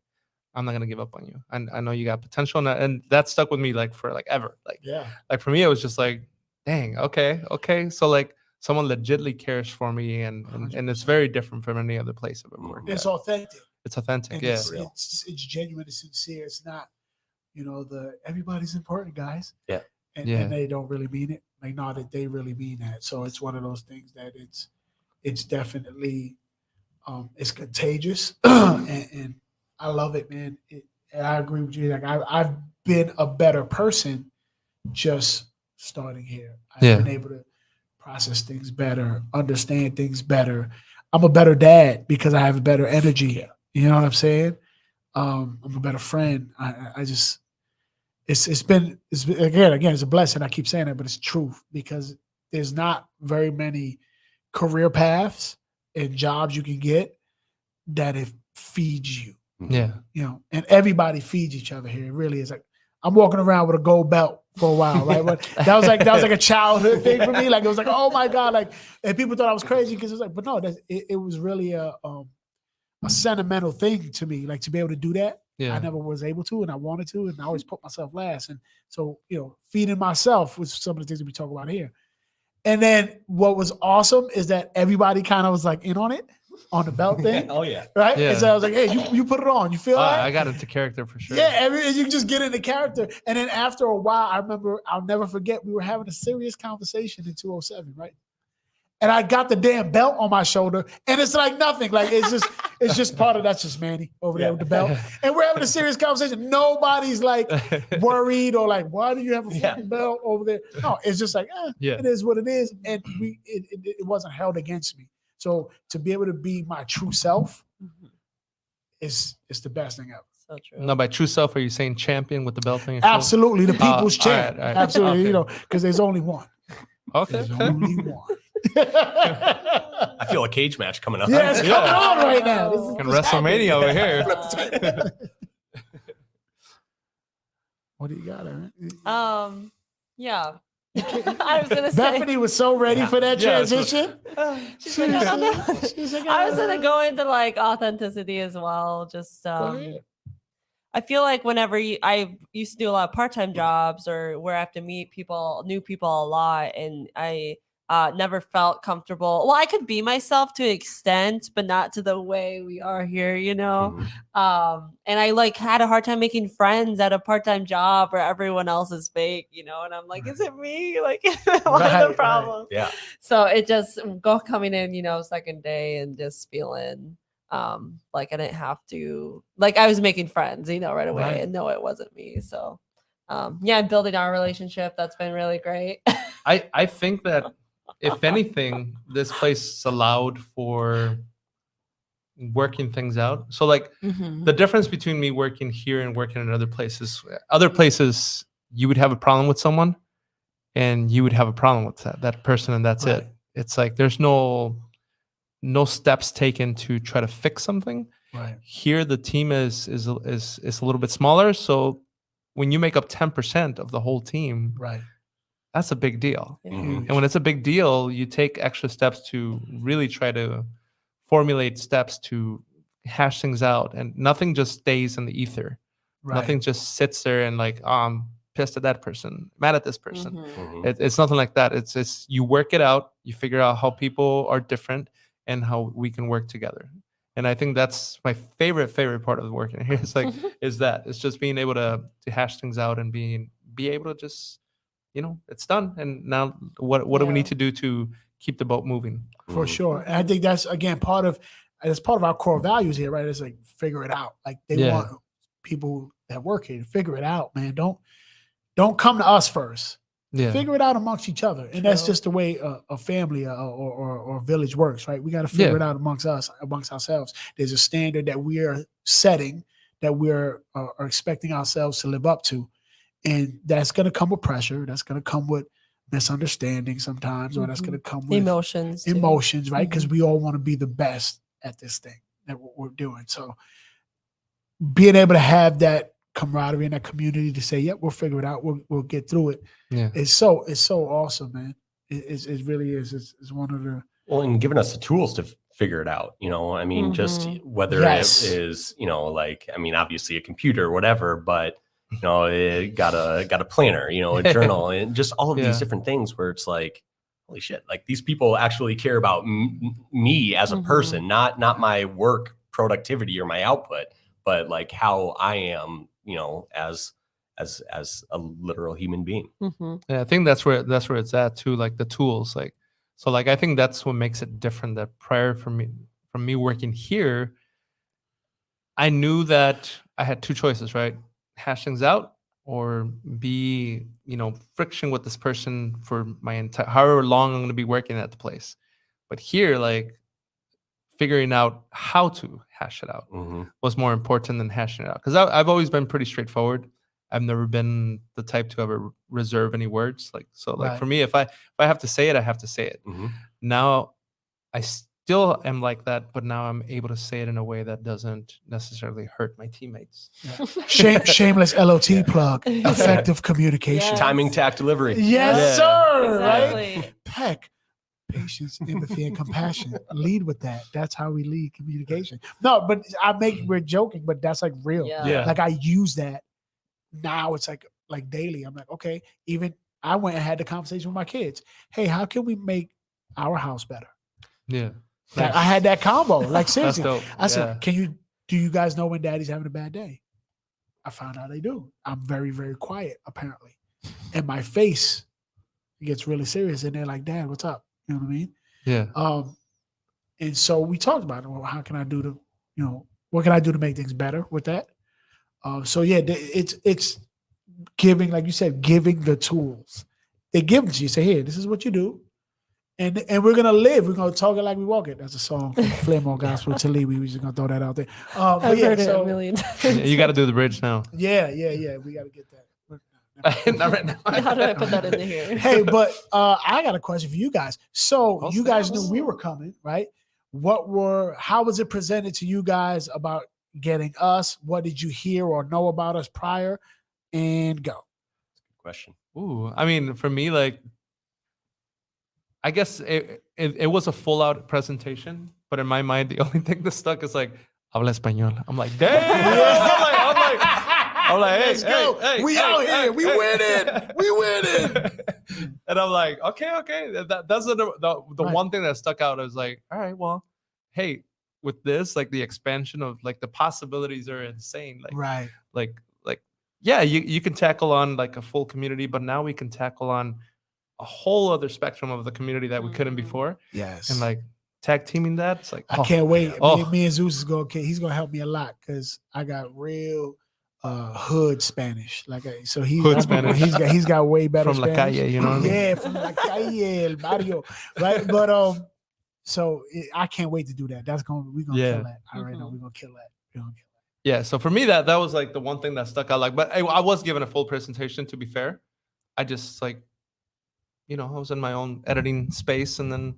I'm not gonna give up on you. And I know you got potential, and that stuck with me like for like ever. Like for me, it was just like, dang, okay. So like someone legitly cares for me, and it's very different from any other place I've ever worked. It's authentic. It's authentic, and yeah. It's genuine and sincere. It's not, everybody's important, guys. Yeah. And they don't really mean it. Like, no, that they really mean that. So it's one of those things that it's definitely it's contagious, and I love it, man. And I agree with you. Like I've been a better person just starting here. I've Yeah. been able to process things better, understand things better. I'm a better dad because I have a better energy. Yeah. You know what I'm saying? I'm a better friend. I just it's been again it's a blessing. I keep saying that, but it's truth because there's not very many career paths and jobs you can get that it feeds you. Yeah. You know, and everybody feeds each other here. It really is. Like I'm walking around with a gold belt for a while, right? But that was like a childhood thing for me. Like it was like, oh my god, like, and people thought I was crazy because it was like, but no, it was really a sentimental thing to me. Like to be able to do that, Yeah. I never was able to, and I wanted to, and I always put myself last. And so, you know, feeding myself was some of the things that we talk about here. And then what was awesome is that everybody kind of was like in on it, on the belt thing. Oh yeah. Right? Yeah. And so I was like, hey, you put it on. You feel that? I got into character for sure. Yeah, you just get into character. And then after a while, I remember, I'll never forget, we were having a serious conversation in 207, right? And I got the damn belt on my shoulder, and it's like nothing. Like it's just part of that's just Manny over there with the belt. And we're having a serious conversation. Nobody's like worried or like, why do you have a fucking belt over there? No, it's just like, it is what it is. And it wasn't held against me. So to be able to be my true self is the best thing ever. So true. No, by true self, are you saying champion with the belt thing? Absolutely, the people's champ. all right. Absolutely, Okay. you know, because there's only one. Okay. There's only one. I feel a cage match coming up. Yeah, it's coming on right now. This is Fucking what's WrestleMania over here. What do you got, Aaron? Yeah. I was gonna say. Bethany was so ready for that Yeah, transition. She's like, I don't know. She's like, I was gonna go into like authenticity as well. Just ahead. I feel like whenever I used to do a lot of part-time jobs or where I have to meet people, new people a lot, and I never felt comfortable. Well, I could be myself to an extent, but not to the way we are here, you know. And I like had a hard time making friends at a part-time job where everyone else is fake, you know. And I'm like, is it me? Like, what's the problem? Yeah. So it just coming in, you know, second day and just feeling like I didn't have to, like I was making friends, you know, right away, and no, it wasn't me. So yeah, building our relationship, that's been really great. I think that if anything, this place allowed for working things out. So like the difference between me working here and working in other places you would have a problem with someone and you would have a problem with that person, and that's it. It's like there's no steps taken to try to fix something. Right. Here the team is a little bit smaller, so when you make up 10% of the whole team, Right. that's a big deal. Mhm. And when it's a big deal, you take extra steps to really try to formulate steps to hash things out, and nothing just stays in the ether. Right. Nothing just sits there and like, oh, I'm pissed at that person, mad at this person. Mhm. It's nothing like that. It's you work it out, you figure out how people are different and how we can work together. And I think that's my favorite part of working here. It's like it's just being able to hash things out and be able to just, you know, it's done. And now what do we need to do to keep the boat moving? For sure. And I think that's again part of our core values here, right? It's like figure it out. Like they want people that work here to figure it out, man. Don't come to us first. Yeah. Figure it out amongst each other. And that's just the way a family or a village works, right? We got to figure it out amongst ourselves. There's a standard that we are setting that we're are expecting ourselves to live up to. And that's going to come with pressure. That's going to come with misunderstanding sometimes, or that's going to come with emotions, right? Because we all want to be the best at this thing that we're doing. So being able to have that camaraderie and that community to say, "Yep, we'll figure it out. We'll get through it." Yeah, it's so awesome, man. It really is. It's one of the and giving us the tools to figure it out. You know, I mean, just whether it is, you know, like, I mean, obviously a computer or whatever, but you know, it got a planner, you know, a journal, and just all of these different things where it's like, holy shit, like these people actually care about me as a person, not my work productivity or my output, but like how I am, you know, as a literal human being. Yeah, I think that's where it's at too. Like the tools, like So like I think that's what makes it different. That prior from me working here, I knew that I had two choices, right? Hash things out or be, friction with this person for my entire however long I'm going to be working at the place. But here, like figuring out how to hash it out was more important than hashing it out. Because I've always been pretty straightforward. I've never been the type to ever reserve any words. Like for me, if I have to say it, I have to say it. Now I still am like that, but now I'm able to say it in a way that doesn't necessarily hurt my teammates. Shameless LOT plug. Effective communication. Yes. Timing, tact, delivery. Yes, sir. Exactly. Right? Peck. Patience, empathy, and compassion. Lead with that. That's how we lead communication. No, but we're joking, but that's like real. Yeah. Like I use that now. It's like daily. I'm like, okay. Even I went and had the conversation with my kids. Hey, how can we make our house better? Yeah. Like, I had that combo. Like seriously, That's dope. I said, do you guys know when Daddy's having a bad day? I found out they do. I'm very, very quiet apparently, and my face gets really serious, and they're like, "Dad, what's up?" You know what I mean? Yeah. And so we talked about it. Well, how can I do what can I do to make things better with that? So yeah, it's giving, like you said, giving the tools. They give them to you. Say, here, this is what you do. And we're gonna live. We're gonna talk it like we walk it. That's a song from Flame on Gospel Talib. We just gonna throw that out there. I've heard it a million times. You got to do the bridge now. Yeah. We gotta get that. Not right now. How do I put that into here? Hey, but I got a question for you guys. So you guys knew we were coming, right? How was it presented to you guys about getting us? What did you hear or know about us prior? And go. Good question. Ooh, I mean, for me, like, I guess it was a full out presentation, but in my mind, the only thing that stuck is like, habla español. I'm like, damn. I'm like, hey, let's go. Hey, we out here. We winning. And I'm like, okay. That's the one thing that stuck out. I was like, all right, well, hey, with this, like the expansion of like the possibilities are insane. Like, yeah, you can tackle on like a full community, but now we can tackle on a whole other spectrum of the community that we couldn't before. Yes. And like tag teaming that, it's like, I can't wait. Me and Zeus he's gonna help me a lot because I got real hood Spanish. He's got way better from Spanish. La Calle, you know what I mean? Yeah, from La Calle, El Barrio, right? But so I can't wait to do that. We're gonna kill that. I already know we're gonna kill that. Yeah. So for me, that was like the one thing that stuck out. Like, but I was given a full presentation. To be fair, I just like, I was in my own editing space, and then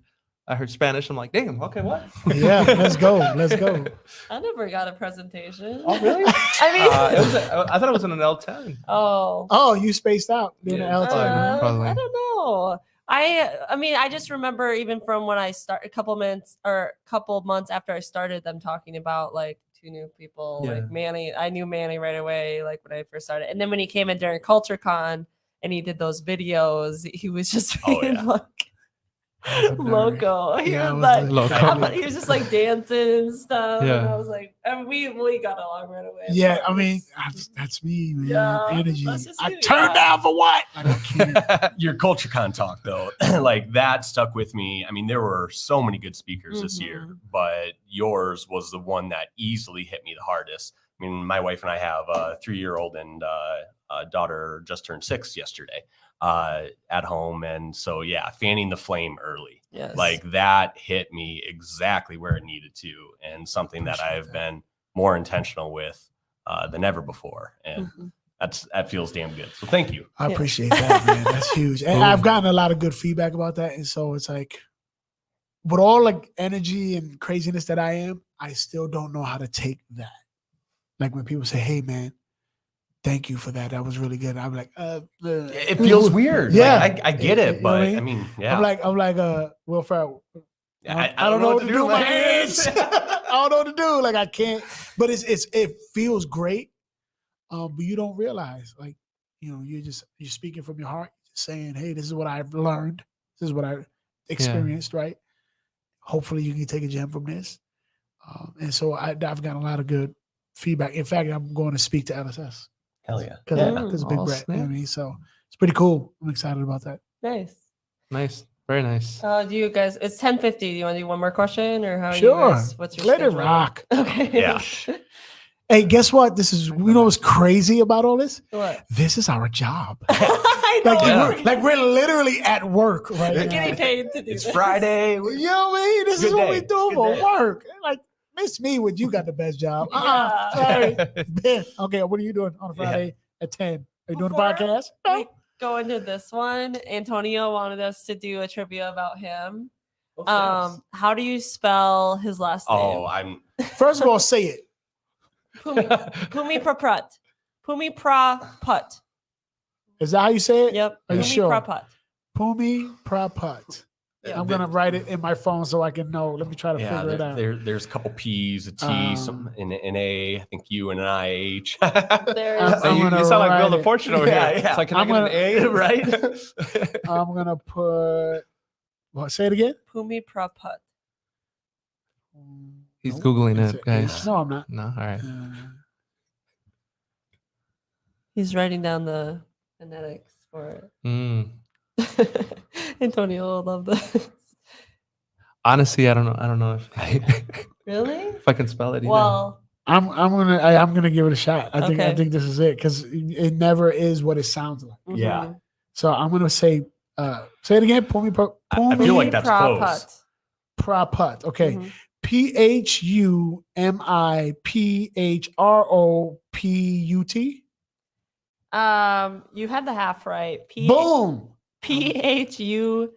I heard Spanish. I'm like, damn, okay, what? Yeah, let's go. I never got a presentation. Oh, really? I mean, I thought it was in an L10. Oh, you spaced out doing an L10. Probably. I don't know. I mean, I just remember even from when I started, a couple months after I started, them talking about like two new people, like Manny. I knew Manny right away, like when I first started, and then when he came in during CultureCon and he did those videos, he was just like loco. He was just like dancing and stuff. Yeah. And I was like, and we got along right away. Yeah, I mean, that's me, man. Yeah, Energy. I turned down for what? Like, Your CultureCon talk, though, like that stuck with me. I mean, there were so many good speakers this year, but yours was the one that easily hit me the hardest. I mean, my wife and I have a 3-year-old and a daughter just turned 6 yesterday at home. And so, yeah, fanning the flame early. Yes. Like that hit me exactly where it needed to, and something that I've been more intentional with than ever before. And that feels damn good. So thank you. I appreciate that, man. That's huge. And I've gotten a lot of good feedback about that. And so it's like, with all like energy and craziness that I am, I still don't know how to take that. Like when people say, hey, man, thank you for that. That was really good. I'm like, it feels weird. Yeah. Like, I get it, but I mean, yeah. I'm like, Will Ferrell. I don't know what to do with my hands. I don't know what to do. Like I can't, but it feels great. But you don't realize, like, you're speaking from your heart, saying, hey, this is what I've learned. This is what I experienced, right? Hopefully you can take a gem from this. And so I've gotten a lot of good feedback. In fact, I'm going to speak to LSS. Hell yeah. Because Big Brett. You know what I mean? So it's pretty cool. I'm excited about that. Nice. Very nice. Do you guys? It's 10:50. Do you want to do one more question, or how? Are Sure. You guys, what's your Let it schedule? rock. Okay. Yeah. Hey, guess what? This is, you know what's crazy about all this? What? This is our job. I know. We're literally at work right We're now. getting paid to do It's this. Friday. You know what I mean? This Good is what day. we do Good for day. work. Like, miss me when you got the best job. Yeah. Sorry. Ben, okay, what are you doing on a Friday at 10? Are you doing a Before podcast? We No. go into this one. Antonio wanted us to do a trivia about him. How do you spell his last name? Oh, I'm First of all, say it. Pumi Praput. Pumi Praput. Is that how you say it? Yep. Are you Pumi sure? Praput. Pumi Praput. I'm going to write it in my phone so I can know. Let me try to figure it out. There's a couple P's, a T, some an A, I think U and an IH. There's I'm you gonna sound like write Wheel of it. Fortune over Yeah, here. yeah. It's like, can I'm I get an A, right? I'm going to put, what, say it again? Pumi Praput. He's Nope. Googling It's it, a- guys. No, I'm not. No, all right. He's writing down the phonetics for Mm. it. Antonio will love this. Honestly, I don't know. I don't know if Really? if I can spell it either. Well, I'm gonna give it a shot. I Okay. think this is it because it never is what it sounds like. Yeah. mhm. So I'm gonna say it again. Pumi I feel like that's Praput. close. Praput. Okay. Mhm. PHUMIPHROPUT. You had the half right. Boom. PHUMI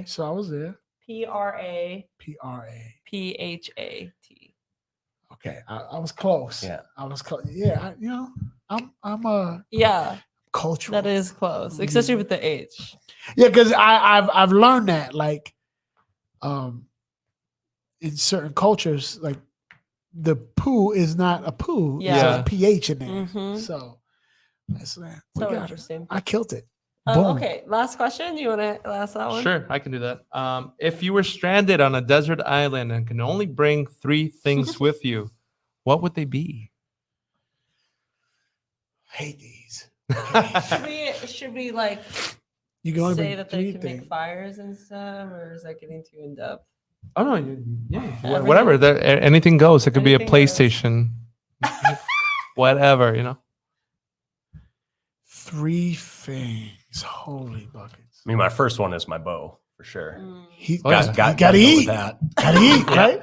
So I was there. PRA PRA. PHAT. Okay, I was close. Yeah. I was close. Yeah, I'm a Yeah, cultural. that is close, especially with the H. Yeah, because I've learned that like in certain cultures, like the poo is not a poo. Yeah. It's a pH in there. Mhm. So that's that. We So got it. interesting. I killed it. Boom. Okay, last question. You want to last that one? Sure, I can do that. If you were stranded on a desert island and can only bring 3 things with you, what would they be? I hate these. Should we like You can only say bring that three they can make things. fires and stuff, or is that getting too in depth? Oh no, yeah, Everything? whatever. Anything goes. It could be a Anything goes. PlayStation, whatever. You know. 3 things. Holy buckets. I mean, my first one is my bow for sure. Mm. He Oh, yeah. gotta go with eat. that. Gotta eat, Yeah. right?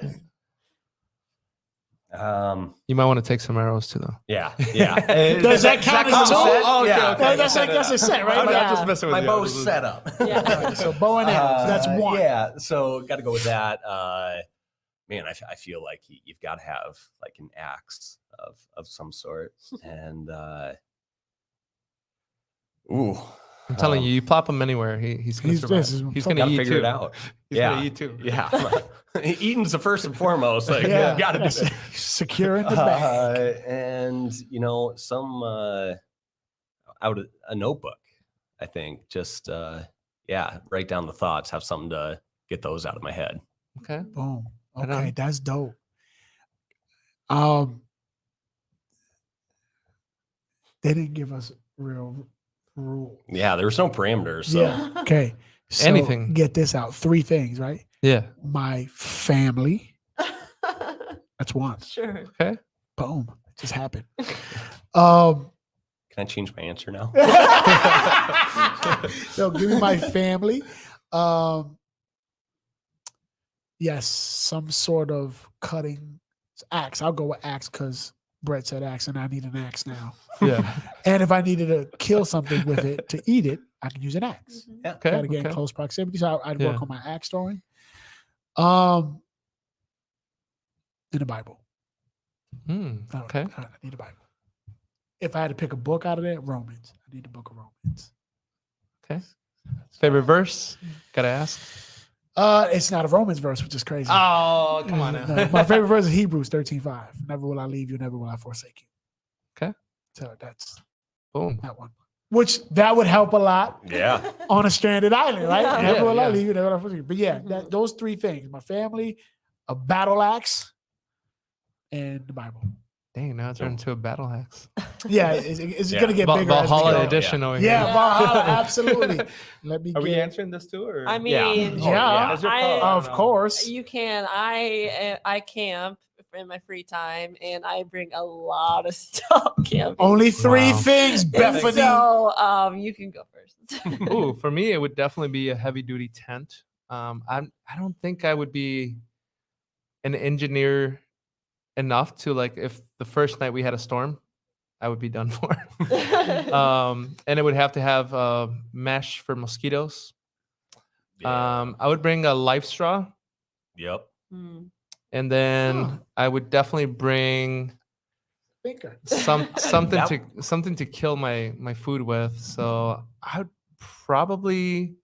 You might want to take some arrows too, though. Yeah, yeah. Does that count as come two? set? Oh, okay, Yeah. okay. No, that's a set, right? I'm Yeah. just messing with My you. bow's set up. Yeah. Alright, so bow and arrows. That's one. Yeah, so got to go with that. Man, I feel like you've got to have like an axe of some sort, and ooh, I'm telling you, you plop him anywhere, he's gonna He's survive. just- He's gotta gonna eat figure too. it out. He's Yeah. gonna eat too. Yeah, eating's the first and foremost. Like, Yeah, got to do that's that. secure in the bag. And some out of a notebook. I think just write down the thoughts. Have something to get those out of my head. Okay. Boom. Right Okay, on. that's dope. They didn't give us real rules. Yeah, there was no parameters. So Yeah. Okay. So Anything. Get this out. 3 things, right? Yeah. My family. That's one. Sure. Okay. Boom. It just happened. can I change my answer now? So give me my family. Yes, some sort of cutting axe. I'll go with axe because Brett said axe, and I need an axe now. Yeah. And if I needed to kill something with it to eat it, I can use an axe. Mhm. Yeah. Okay. Got to get in okay. close proximity. So I'd Yeah. work on my axe throwing. In the Bible. Okay. I need a Bible. If I had to pick a book out of there, Romans. I need the book of Romans. Okay. Favorite verse? Gotta ask. It's not a Romans verse, which is crazy. Oh, come on now. No, my favorite verse is Hebrews 13:5. Never will I leave you, never will I forsake you. Okay. So that's Boom. that one. Which that would help a lot Yeah. on a stranded island, right? Yeah. Never will I Yeah. leave you, never will I forsake you. But yeah, Mhm. those 3 things: my family, a battle axe, and the Bible. Dang, now it turned into a battle axe. Yeah, it's Yeah. gonna get bigger. as we Valhalla go. edition over Yeah, here. Valhalla, absolutely. Let me Are we get. answering this too, or I mean, Yeah. That's your call. I don't Of know. course. you can. I camp in my free time, and I bring a lot of stuff camping. Only three Wow. things, And Bethany. so, you can go first. Ooh, for me, it would definitely be a heavy duty tent. I don't think I would be an engineer enough to like if the first night we had a storm, I would be done for. And it would have to have mesh for mosquitoes. Yeah. I would bring a life straw, Yep. Hmm. and then Huh. I would definitely bring Thinker. something to kill my food with. So I would probably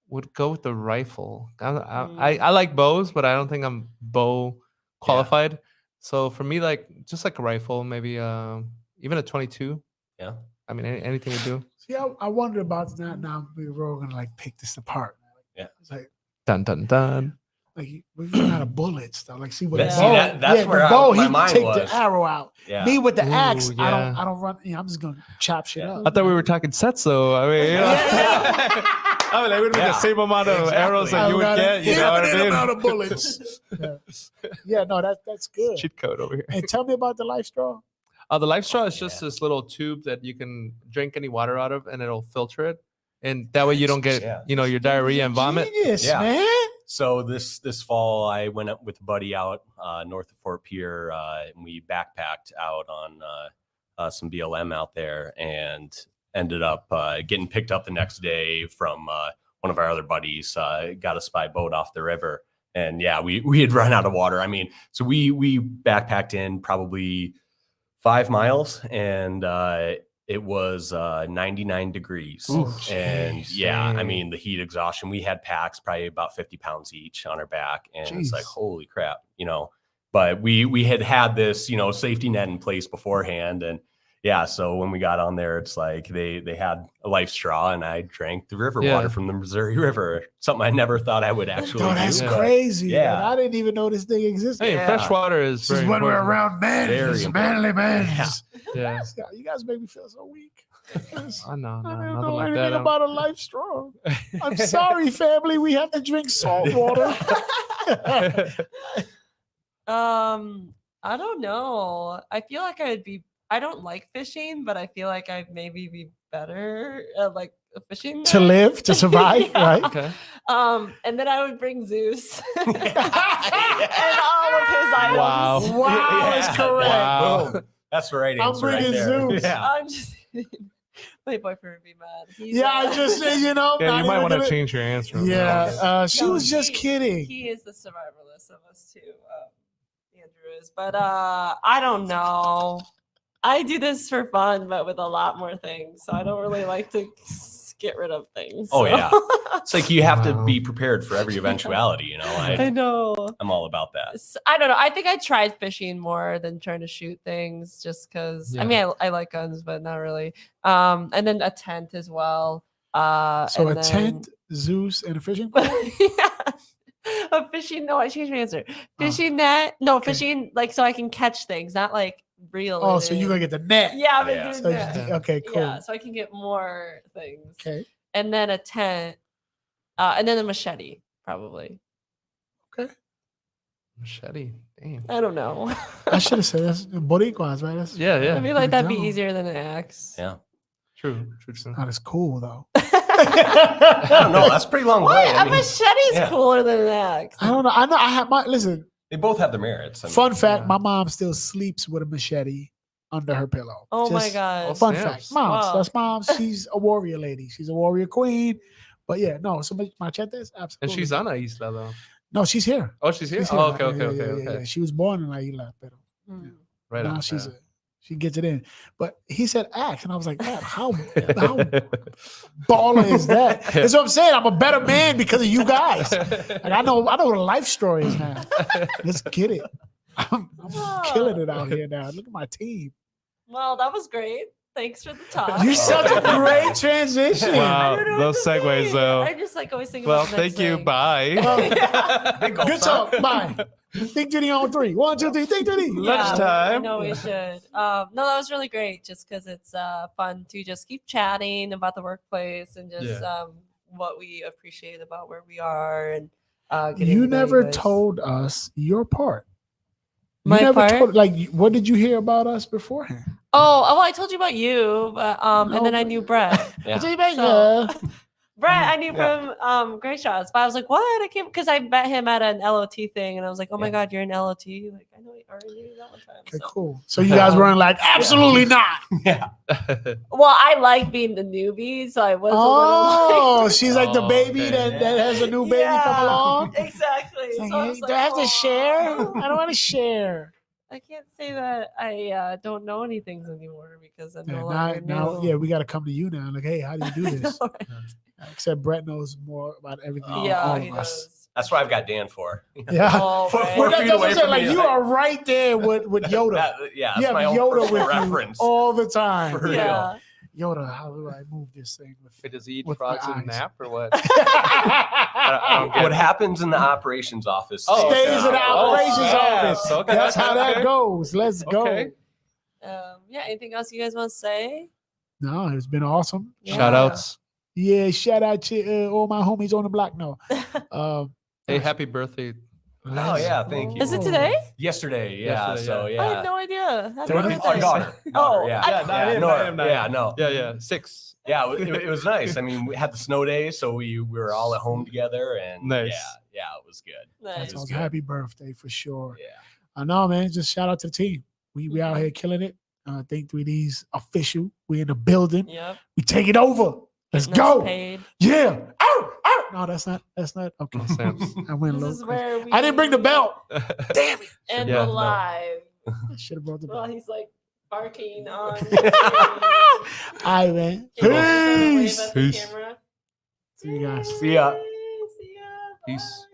would go with the rifle. I like bows, but I don't think I'm bow qualified. So for me, like just like a rifle, maybe even a 22. Yeah. I mean, anything would do. See, I wondered about that. Now we're all gonna like pick this apart. Yeah. It's like Dun dun dun. we've run out of bullets though. Like see with Yeah. the See, bow, that's where the bow my he mind take was. the arrow out. Yeah. Me with the Ooh, axe, yeah. I don't run. I'm just gonna chop shit Yeah. up. I thought we were talking setso. I mean, you know. I mean, that would be the same amount of Exactly. arrows that you would get. You know what I Infinite mean? amount of bullets. Yeah, no, that's good. Cheat code over here. And tell me about the life straw. The life straw is just Yeah. this little tube that you can drink any water out of, and it'll filter it, and that way you don't get Yeah. your diarrhea and vomit. Genius, Yeah. man. So this fall, I went up with a buddy out north of Fort Pierre, and we backpacked out on some BLM out there, and ended up getting picked up the next day from one of our other buddies. Got us by boat off the river, and yeah, we had run out of water. I mean, so we backpacked in probably 5 miles, and it was 99 degrees. Oof. And yeah, I Dang. mean, the heat exhaustion, we had packs probably about 50 pounds each on our back. And it's like, Jeez. holy crap, but we had this, safety net in place beforehand. And yeah, so when we got on there, it's like they had a life straw, and I drank the river Yeah. water from the Missouri River. Something I never thought I would actually Oh, that's do. Yeah. crazy. Yeah. Man. I didn't even know this thing existed. Hey, Yeah. fresh water is This very is when we're important. around men. Very This important. manly men. Yeah. You guys make me feel so weak. Oh, no, I don't nothing know like anything that. about a life straw. I'm sorry, family. We have to drink salt water. I don't know. I feel like I don't like fishing, but I feel like I'd maybe be better at like fishing To there. live, to survive, Yeah. right? Okay. And then I would bring Zeus and all of his items. Wow. Wow, is correct. Wow. Boom. That's the right I'm answer right bringing there. Zeus. Yeah. I'm just my boyfriend would be mad. He's, Yeah, I just say, Yeah, not you might even want to gonna- change your answer. on that Yeah, she No, was just he- kidding. He is the survivalist of us too. Andrew is, but I don't know. I do this for fun, but with a lot more things. So I don't really like to get rid of things. Oh, so. yeah. It's like you have to Wow. be prepared for every eventuality, I know. I'm all about that. I don't know. I think I tried fishing more than trying to shoot things, just because. I mean, I like guns, but not really. And then a tent as well. So and a then- tent, Zeus, and a fishing pole? yeah. A fishing. No, I changed my answer. Fishing net. No, okay. fishing like so I can catch things, not like real. Oh, so you're gonna get the net. Yeah, I'm Yeah. gonna So do you that. think- okay, cool. Yeah, so I can get more things. Okay. And then a tent, and then a machete, probably. Machete. Damn. I don't know. I should have said that's Boricuas, right? That's Yeah, yeah. I feel like that'd be No. easier than an axe. Yeah. True. True. not as cool though. I don't know. That's a pretty long What? way. A I mean, machete's yeah. cooler than an axe. I don't know. I know. I have my listen. they both have their merits. I mean, Fun fact: yeah. my mom still sleeps with a machete under her pillow. Oh my Just god. Fun Snaps. fact: moms. Wow. That's mom. She's a warrior lady. She's a warrior queen. But yeah, no. So machetes, absolutely. And she's on Isla though. No, she's here. Oh, she's here. She's Oh, here. okay, Yeah, okay, yeah, okay, yeah, okay. yeah. She was born in La Isla, pero Hmm. Right now on. she gets it in. But he said axe, and I was like, Dad, how baller is that? That's what I'm saying. I'm a better man because of you guys. Like I know what a life story is now. Let's get it. I'm killing it out here now. Look at my team. Well, that was great. Thanks for the talk. You're such a great transition. Wow. I don't know Those what to segues, say. though. I just like always think Well, about the next thank you. thing. Bye. Yeah. Big goal, Good son. talk. Bye. Think to the on 3. 1, 2, 3. Think to the. Yeah, I Lunchtime. know we should. No, that was really great just because it's fun to just keep chatting about the workplace and just what we appreciate about where we are. And getting You to know never guys. told us your part. You My never part? told, like, what did you hear about us beforehand? Oh, well, I told you about you, but and then I knew Brett. Yeah. So- Brett, I knew Yeah. from Great Shots, but I was like, what? I came because I met him at an LOT thing, and I was like, oh my God, you're an LOT. Like, I know you already knew that one time. Okay, So. cool. So you guys weren't like, absolutely not. Yeah. Well, I like being the newbie, so I was a Oh, little. she's like the Oh, baby okay. that has a new baby come Yeah, along. Exactly. It's like, So I hey, was do like, I have to "Aw." share? I don't want to share. I can't say that I don't know any things anymore because I'm Yeah, no now, longer now, new. yeah, we got to come to you now. Like, hey, how do you do I this? know, right? Except Brett knows more about everything. than Yeah, all he of us. does. That's what I've got Dan for. Yeah. Oh, Four- right. four Well, feet that's what away I'm saying. from Like, me, you like- are right there with Yoda. Yeah, You that's have my own Yoda personal with reference. you all the time. For real. Yeah. Yoda, how do I move this thing? Wait, does he eat With my frogs and eyes. nap or what? I don't get What it. happens in the operations office Oh, Stays okay. in the Oh, operations yeah. office. Okay, That's how that okay. goes. Let's go. Okay. Yeah. Anything else you guys want to say? No, it's been awesome. Shout outs. Yeah, shout out to all my homies on the block. No. Hey, happy birthday. Oh, yeah, thank you. Is it today? Yesterday, yeah. Yesterday, So, yeah. I yeah. had no idea. Happy Our birthday. Our daughter. Oh, yeah. I- Yeah, not him, no, not him, not yeah, him. no. Yeah. 6. Yeah, it was nice. I mean, we had the snow day, so we were all at home together, and Nice. yeah, it was good. Nice. That's It was all. good. Happy birthday for sure. Yeah. I know, man. Just shout out to the team. We out Mhm. here killing it. Think 3D's official. We in the building. Yep. We take it over. Let's Getting us go. Paid. Yeah. Ow, ow. No, that's not. Okay. No sense. I went This low. is where we I didn't bring the belt. Damn it. And Yeah, we're no. live. I should have brought the Well, belt. he's like barking on. All right, man. Peace. Peace. See you guys. See ya. See ya. Peace.